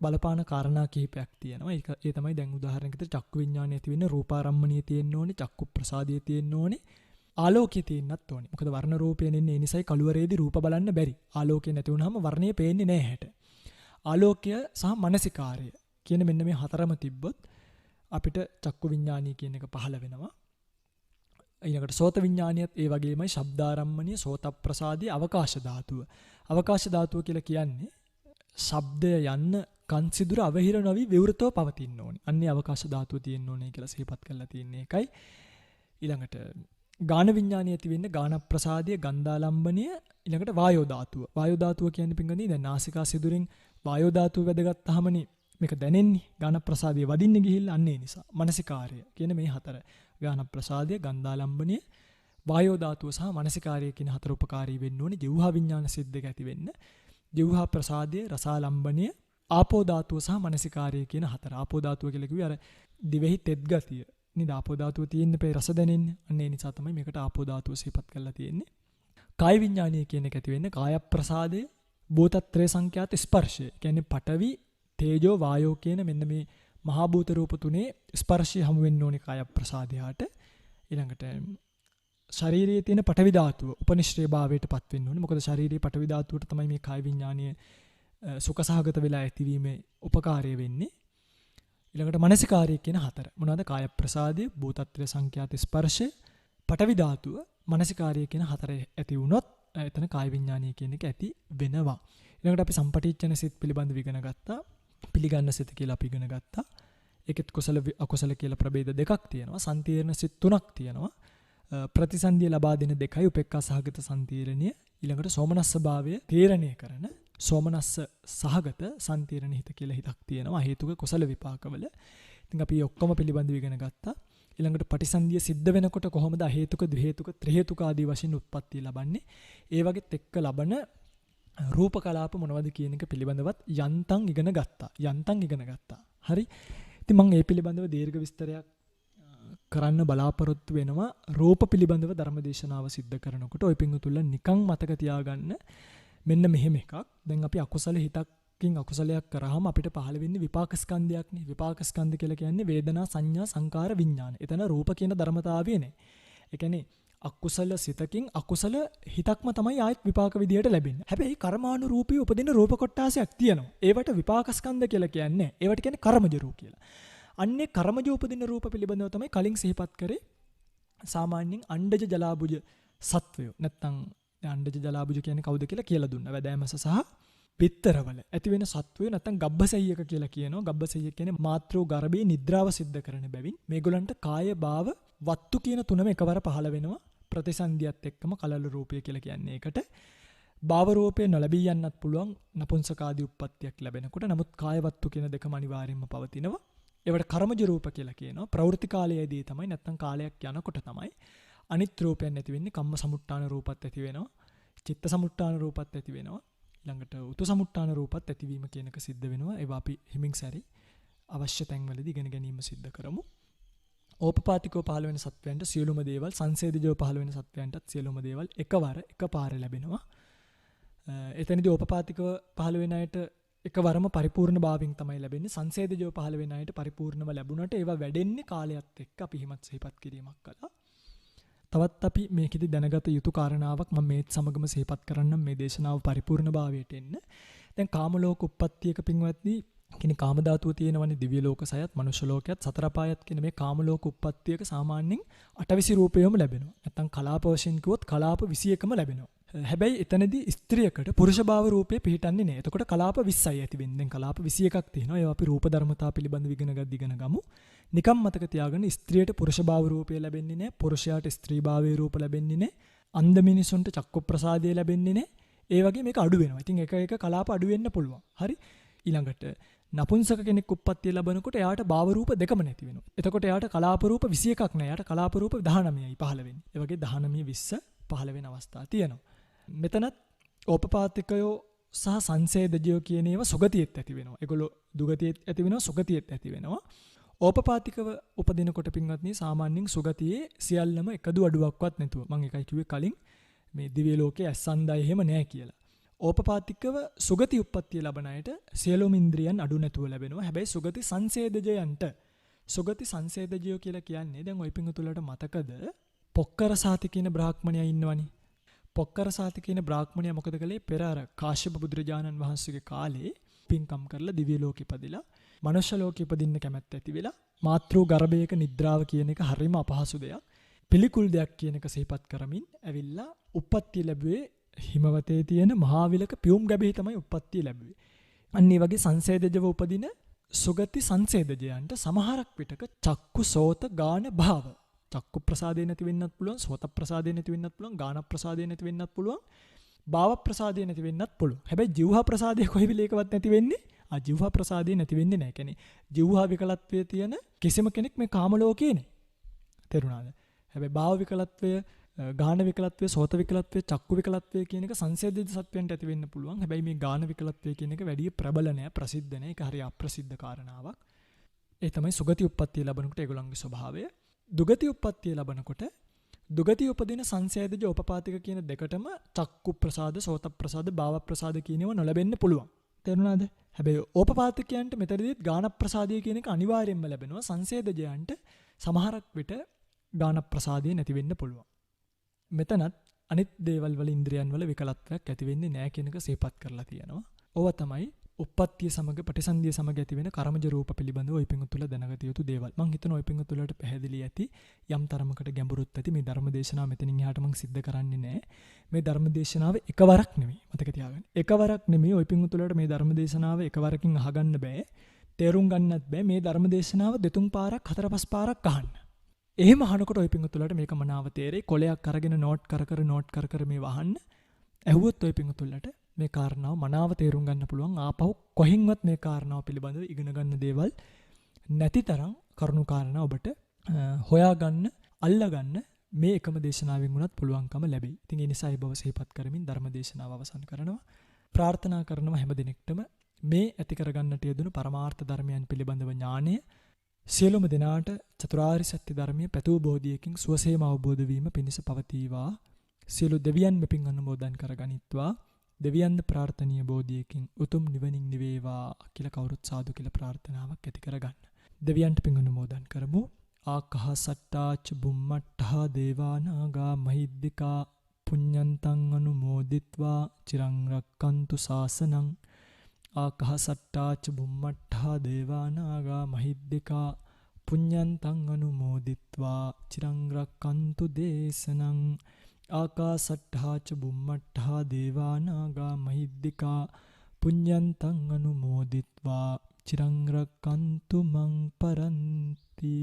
බලපාන කාරණා කිහිපයක් තියෙනවා. ඒ තමයි දැන් උදාහරණයකට චක්කු විඤ්ඤාණය ඇති වෙන්න රූපාරම්මණිය තියෙන්න ඕනේ, චක්කු ප්‍රසාදය තියෙන්න ඕනේ, ආලෝකය තියෙන්නත් ඕනේ. මොකද වර්ණ රූපයෙන් එන්නේ ඒ නිසායි කළුවරේදී රූප බලන්න බැරි. ආලෝකය නැති වුනහම වර්ණය පේන්නේ නැහැ හැට. ආලෝකය සහ මනසිකාරය කියන මෙන්න මේ හතරම තිබ්බොත් අපිට චක්කු විඤ්ඤාණය කියන එක පහළ වෙනවා. ඊළඟට සෝත විඤ්ඤාණියත් ඒ වගේමයි ශබ්දාරම්මණිය, සෝත ප්‍රසාදී, අවකාශ ධාතුව. අවකාශ ධාතුව කියලා කියන්නේ ශබ්දය යන්න කන් සිදුර අවහිර නොවි විවෘතව පවතින්න ඕනේ. අන්නේ අවකාශ ධාතුව තියෙන්න ඕනේ කියලා සිහිපත් කරලා තියෙන්නේ ඒකයි. ඊළඟට ගාන විඤ්ඤාණය ඇති වෙන්නේ ගාන ප්‍රසාදීය, ගන්ධාලම්බණය, ඊළඟට වායෝ ධාතුව. වායෝ ධාතුව කියන්නේ පිංගුණී දැන් නාසිකා සිදුරින් වායෝ ධාතුව වැදගත්තාමනේ මේක දැනෙන්නේ. ගාන ප්‍රසාදීය වදින්න ගිහිල්ලා අන්නේ නිසා. මනසිකාර්ය කියන මේ හතර. ගාන ප්‍රසාදීය, ගන්ධාලම්බණය, වායෝ ධාතුව සහ මනසිකාර්ය කියන හතර උපකාරී වෙන්න ඕනේ. ජීවහා විඤ්ඤාණ සිත් දෙක ඇති වෙන්න. ජීවහා ප්‍රසාදීය, රසාලම්බණය, ආපෝ ධාතුව සහ මනසිකාර්ය කියන හතර. ආපෝ ධාතුව කියලා කිව්වේ අර දිවෙහි තෙත් ගතිය. නේද? ආපෝ ධාතුව තියෙන්න පේ රස දැනෙන්නේ. අන්න ඒ නිසා තමයි මේකට ආපෝ ධාතුව සිහිපත් කරලා තියෙන්නේ. කාය විඤ්ඤාණය කියන එක ඇති වෙන්නේ කාය ප්‍රසාදය, භූතත්‍රය සංඛ්‍යාත ස්පර්ශය. කියන්නේ පඨවි, තේජෝ, වායෝ කියන මෙන්න මේ මහා භූත රූප තුනේ ස්පර්ශය හමු වෙන්න ඕනේ කාය ප්‍රසාදයට. ඊළඟට ශරීරයේ තියෙන පඨවි ධාතුව උපනිශ්‍රේ භාවයට පත් වෙන්න ඕනේ. මොකද ශරීරයේ පඨවි ධාතුවට තමයි මේ කාය විඤ්ඤාණය සුඛසහගත වෙලා ඇතිවීමේ උපකාරය වෙන්නේ. ඊළඟට මනසිකාර්ය කියන හතර. මොනවාද? කාය ප්‍රසාදය, භූතත්‍රය සංඛ්‍යාත ස්පර්ශය, පඨවි ධාතුව, මනසිකාර්ය කියන හතර ඇති වුණොත් එතන කාය විඤ්ඤාණය කියන එක ඇති වෙනවා. ඊළඟට අපි සම්පටිච්ඡන සිත් පිළිබඳව ඉගෙන ගත්තා. පිළිගන්න සිත කියලා අපි ඉගෙන ගත්තා. ඒකෙත් කුසල අකුසල කියලා ප්‍රභේද දෙකක් තියෙනවා. සන්තීර්ණ සිත් 3ක් තියෙනවා. ප්‍රතිසන්දිය ලබා දෙන දෙකයි උපේක්ඛා සහගත සන්තීර්ණිය. ඊළඟට සෝමනස්ස භාවය තීරණය කරන සෝමනස්ස සහගත සන්තීර්ණ හිත කියලා හිතක් තියෙනවා හේතුක කුසල විපාකවල. ඉතින් අපි ඔක්කොම පිළිබඳව ඉගෙන ගත්තා. ඊළඟට පටිසන්ධිය සිද්ධ වෙනකොට කොහොමද හේතුක ද්විහේතුක ත්‍රිහේතුක ආදී වශයෙන් උත්පත්ති ලබන්නේ? ඒ වගේත් එක්ක ලබන රූප කලාප මොනවද කියන එක පිළිබඳවත් යන්තම් ඉගෙන ගත්තා. හරි. ඉතින් මම මේ පිළිබඳව දීර්ඝ විස්තරයක් කරන්න බලාපොරොත්තු වෙනවා. රූප පිළිබඳව ධර්මදේශනාව සිද්ධ කරනකොට ඔය පිංගුතුල්ල නිකන් මතක තියාගන්න මෙන්න මෙහෙම එකක්. දැන් අපි අකුසල හිතකින් අකුසලයක් කරාම අපිට පහළ වෙන්නේ විපාක ස්කන්ධයක්නේ. විපාක ස්කන්ධ කියලා කියන්නේ වේදනා සංඥා සංකාර විඥාන. එතන රූප කියන ධර්මතාවය නේ. ඒ කියන්නේ අකුසල සිතකින් අකුසල හිතක්ම තමයි ආයෙත් විපාක විදියට ලැබෙන්නේ. හැබැයි කර්මානුරූපී උපදින රූප කොටාසයක් තියෙනවා. ඒවට විපාක ස්කන්ධ කියලා කියන්නේ. ඒවට කියන්නේ කර්මජ රූප කියලා. අන්නේ කර්මජ උපදින රූප පිළිබඳව තමයි කලින් සිහිපත් කරේ. සාමාන්‍යයෙන් අණ්ඩජ ජලාබුජ සත්වය. නැත්තම් අණ්ඩජ ජලාබුජ කියන්නේ කවුද කියලා දුන්නා. වැදෑමස සහ පිටරවල ඇති වෙන සත්වය නැත්තම් ගබ්බසෙය්‍යක කියලා කියනවා. ගබ්බසෙය්‍ය කියන්නේ මාතෘ ගර්භයේ නිද්‍රාව සිද්ධ කරන බැවින් මේගොල්ලන්ට කාය භාව වත්තු කියන තුනම එකවර පහළ වෙනවා. ප්‍රතිසන්දියත් එක්කම කලල රූපය කියලා කියන්නේ ඒකට. භාව රූපේ නොලැබී යන්නත් පුළුවන් නපුංසකාදී උප්පත්තියක් ලැබෙනකොට. නමුත් කාය වත්තු කියන දෙකම අනිවාර්යයෙන්ම පවතිනවා. ඒවට කර්මජ රූප කියලා කියනවා. ප්‍රවෘත්ති කාලයේදී තමයි නැත්තම් කාලයක් යනකොට තමයි අනිත් රූපයන් ඇති වෙන්නේ. කම්ම සමුට්ඨාන රූපත් ඇති වෙනවා. චිත්ත සමුට්ඨාන රූපත් ඇති වෙනවා. ළඟට උතු සමුට්ඨාන රූපත් ඇතිවීම කියන එක සිද්ධ වෙනවා. ඒවා අපි හිමින් සැරි අවශ්‍ය තැන්වලදී ඉගෙන ගැනීම සිද්ධ කරමු. ඕපපාතිකව පහළ වෙන සත්වයන්ට සියලුම දේවල්, සංසේදජව පහළ වෙන සත්වයන්ටත් සියලුම දේවල් එකපාර ලැබෙනවා. එතනදී ඕපපාතිකව පහළ වෙන අයට එකවරම පරිපූර්ණ භාවයෙන් තමයි ලැබෙන්නේ. සංසේදජව පහළ වෙන අයට පරිපූර්ණව ලැබුණාට ඒවා වැඩෙන්නේ කාලයත් එක්ක. අපි හිමත් සිහිපත් කිරීමක් කළා. තවත් අපි මේකෙදි දැනගත යුතු කාරණාවක් මම මේත් සමගම සිහිපත් කරන්නම් මේ දේශනාව පරිපූර්ණ භාවයට එන්න. දැන් කාම ලෝක උප්පත්තියක පින්වත්නි කියන්නේ කාම ධාතුව තියෙනවනේ දිව්‍ය ලෝක සයත් මනුෂ්‍ය ලෝකයත් සතර පායත් කියන මේ කාම ලෝක උප්පත්තියක සාමාන්‍යයෙන් 820 රූපයම ලැබෙනවා. නැත්තම් කලාප වශයෙන් කිව්වොත් කලාප 21ම ලැබෙනවා. හැබැයි එතනදී ස්ත්‍රියකට පුරුෂ භාව රූපේ පිහිටන්නේ නැහැ. එතකොට කලාප 20යි ඇති වෙන්නේ. දැන් කලාප 21ක් තියෙනවා. ඒවා අපි රූප ධර්මතා පිළිබඳව ඉගෙන ගමු. නිකම් මතක තියාගන්න ස්ත්‍රියට පුරුෂ භාව රූපය ලැබෙන්නේ නැහැ. පුරුෂයාට ස්ත්‍රී භාවයේ රූප ලැබෙන්නේ නැහැ. අන්ධ මිනිසුන්ට චක්කු ප්‍රසාදය ලැබෙන්නේ නැහැ. ඒ වගේ මේක අඩු වෙනවා. ඉතින් එක කලාප අඩු වෙන්න පුළුවන්. හරි. ඊළඟට නපුංසක කෙනෙක් උප්පත්තිය ලැබනකොට එයාට භාව රූප දෙකම නැති වෙනවා. එතකොට එයාට කලාප රූප 21ක් නැහැ. එයාට කලාප රූප 19යි පහළ වෙන්නේ. ඒ වගේ 19 20 පහළ වෙන අවස්ථා තියෙනවා. මෙතනත් ඕපපාතිකයෝ සහ සංසේදජයෝ කියන ඒවා සුගතියෙත් ඇති වෙනවා. ඒගොල්ලෝ දුගතියෙත් ඇති වෙනවා, සුගතියෙත් ඇති වෙනවා. ඕපපාතිකව උපදිනකොට පින්වත්නි සාමාන්‍යයෙන් සුගතියේ සියල්ලම එකදු අඩුවක්වත් නැතුව. මම එකයි කිව්වේ කලින් මේ දිව්‍ය ලෝකයේ ඇස්සන්දයි එහෙම නැහැ කියලා. ඕපපාතිකව සුගති උප්පත්තිය ලබන අයට සියලුම ඉන්ද්‍රියන් අඩු නැතුව ලැබෙනවා. හැබැයි සුගති සංසේදජයෝ කියලා කියන්නේ දැන් ඔය පිංගුතුලට මතකද පොක්කර සාති කියන බ්‍රාහ්මණයා ඉන්නවනේ. පොක්කර සාති කියන බ්‍රාහ්මණයා මොකද කළේ? පෙර අර කාශ්‍යප බුදුරජාණන් වහන්සේගේ කාලේ පින්කම් කරලා දිව්‍ය ලෝකෙ ඉපදිලා මනුෂ්‍ය ලෝකෙ ඉපදින්න කැමැත්ත ඇති වෙලා මාතෘ ගර්භයක නිද්‍රාව කියන එක හරිම අපහසු දෙයක්. පිළිකුල් දෙයක් කියන එක සිහිපත් කරමින් ඇවිල්ලා උප්පත්තිය ලැබුවේ හිමවතේ තියෙන මහාවිලක පියුම් ගැබේ තමයි උප්පත්තිය ලැබුවේ. අන්න ඒ වගේ සංසේදජව උපදින සුගති සංසේදජයන්ට සමහරක් විටක චක්කු සෝත ගාන භාව චක්කු ප්‍රසාදේ නැති වෙන්නත් පුළුවන්, සෝත ප්‍රසාදේ නැති වෙන්නත් පුළුවන්, ගාන ප්‍රසාදේ නැති වෙන්නත් පුළුවන්, භාව ප්‍රසාදේ නැති වෙන්නත් පුළුවන්. හැබැයි ජීවහා ප්‍රසාදේ කොයි වෙලේකවත් නැති වෙන්නේ. ජීවහා ප්‍රසාදේ නැති වෙන්නේ නැහැ. කියන්නේ ජීවහා විකලත්වයේ තියෙන කිසිම කෙනෙක් මේ කාම ලෝකේ නැහැ. තේරුණාද? හැබැයි භාව විකලත්වය, ගාන විකලත්වය, සෝත විකලත්වය, චක්කු විකලත්වය කියන එක සංසේදිත සත්වයන්ට ඇති වෙන්න පුළුවන්. හැබැයි මේ ගාන විකලත්වය කියන එක වැඩි ප්‍රබල නැහැ, ප්‍රසිද්ධ නැහැ. ඒක හරිය අප්‍රසිද්ධ කාරණාවක්. ඒ තමයි සුගති උප්පත්තිය ලැබනකොට ඒගොල්ලන්ගේ ස්වභාවය. දුගති උප්පත්තිය ලැබනකොට දුගති උපදින සංසේදජ උපපාතික කියන දෙකටම චක්කු ප්‍රසාද, සෝත ප්‍රසාද, භාව ප්‍රසාද කියනවා නොලැබෙන්න පුළුවන්. තේරුණාද? හැබැයි ඕපපාතිකයන්ට මෙතනදීත් ගාන ප්‍රසාදය කියන එක අනිවාර්යෙන්ම ලැබෙනවා. සංසේදජයන්ට සමහරක් විට ගාන ප්‍රසාදය නැති වෙන්න පුළුවන්. මෙතනත් අනිත් දේවල් වල ඉන්ද්‍රියන් වල විකලත්වයක් ඇති වෙන්නේ නැහැ කියන එක සිහිපත් කරලා තියෙනවා. ඕවා තමයි උප්පත්තිය සමග ප්‍රතිසන්දිය සමග ඇති වෙන කර්මජ රූප පිළිබඳව ඔය පිංගුතුල දැනගත යුතු දේවල්. මම හිතනවා ඔය පිංගුතුලට පැහැදිලි ඇති, යම් තරමකට ගැඹුරුත් ඇති. මේ ධර්මදේශනාව මෙතනින් එහාට මම සිද්ධ කරන්නේ නැහැ. මේ ධර්මදේශනාව එකවරක් නෙමෙයි. මතක තියාගන්න. එකවරක් නෙමෙයි ඔය පිංගුතුලට මේ ධර්මදේශනාව එකවරකින් අහගන්න බෑ. තේරුම් ගන්නත් බෑ මේ ධර්ම දේශනාව දෙතුන් පාරක් හතර පහ පාරක් අහන්න. එහෙම අහනකොට ඔය පිංගුතුලට මේක මනාව තේරෙයි. කොලයක් අරගෙන නෝට් කර කර මේ වහන්න. ඇහුවොත් ඔය පිංගුතුලට මේ කාරණාව මනාව තේරුම් ගන්න පුළුවන්. ආපහු කොහින්වත් මේ කාරණාව පිළිබඳව ඉගෙන ගන්න දේවල් නැති තරම් කරුණු කාරණා ඔබට හොයාගන්න, අල්ලගන්න මේ එකම දේශනාවෙන් වුණත් පුළුවන්කම ලැබෙයි. ඉතින් ඒ නිසා ඒ බව සිහිපත් කරමින් ධර්ම දේශනාව අවසන් කරනවා. ප්‍රාර්ථනා කරනවා හැම දිනෙකටම මේ ඇති කරගන්නට යෙදුණු පරමාර්ථ ධර්මයන් පිළිබඳව ඥානය සියලුම දෙනාට චතුරාර්ය සත්‍ය ධර්මයේ පැතූ බෝධියකින් සුවසේම අවබෝධ වීම පිණිස පවතිවා. සියලු දෙවියන් මෙපින් අනුමෝදන් කරගනිත්වා. දෙවියන්ද ප්‍රාර්ථනීය බෝධියකින් උතුම් නිවනින් නිවේවා කියලා කවුරුත් සාදු කියලා ප්‍රාර්ථනාවක් ඇති කරගන්න. දෙවියන්ට පින් අනුමෝදන් කරමු. ආකාසට්ටාච බුම්මට්ටා දේවානාගා මහිද්దికා පුඤ්ඤන්තං අනුමෝදිත්වා චිරං රක්칸තු ශාසනං. ආකාසට්ටාච බුම්මට්ටා දේවානාගා මහිද්దికා පුඤ්ඤන්තං අනුමෝදිත්වා චිරං රක්칸තු දේශනං. ආකාසට්ටාච බුම්මට්ටා දේවානාගා මහිද්దికා පුඤ්ඤන්තං අනුමෝදිත්වා චිරං රක්칸තු මං පරන්ති.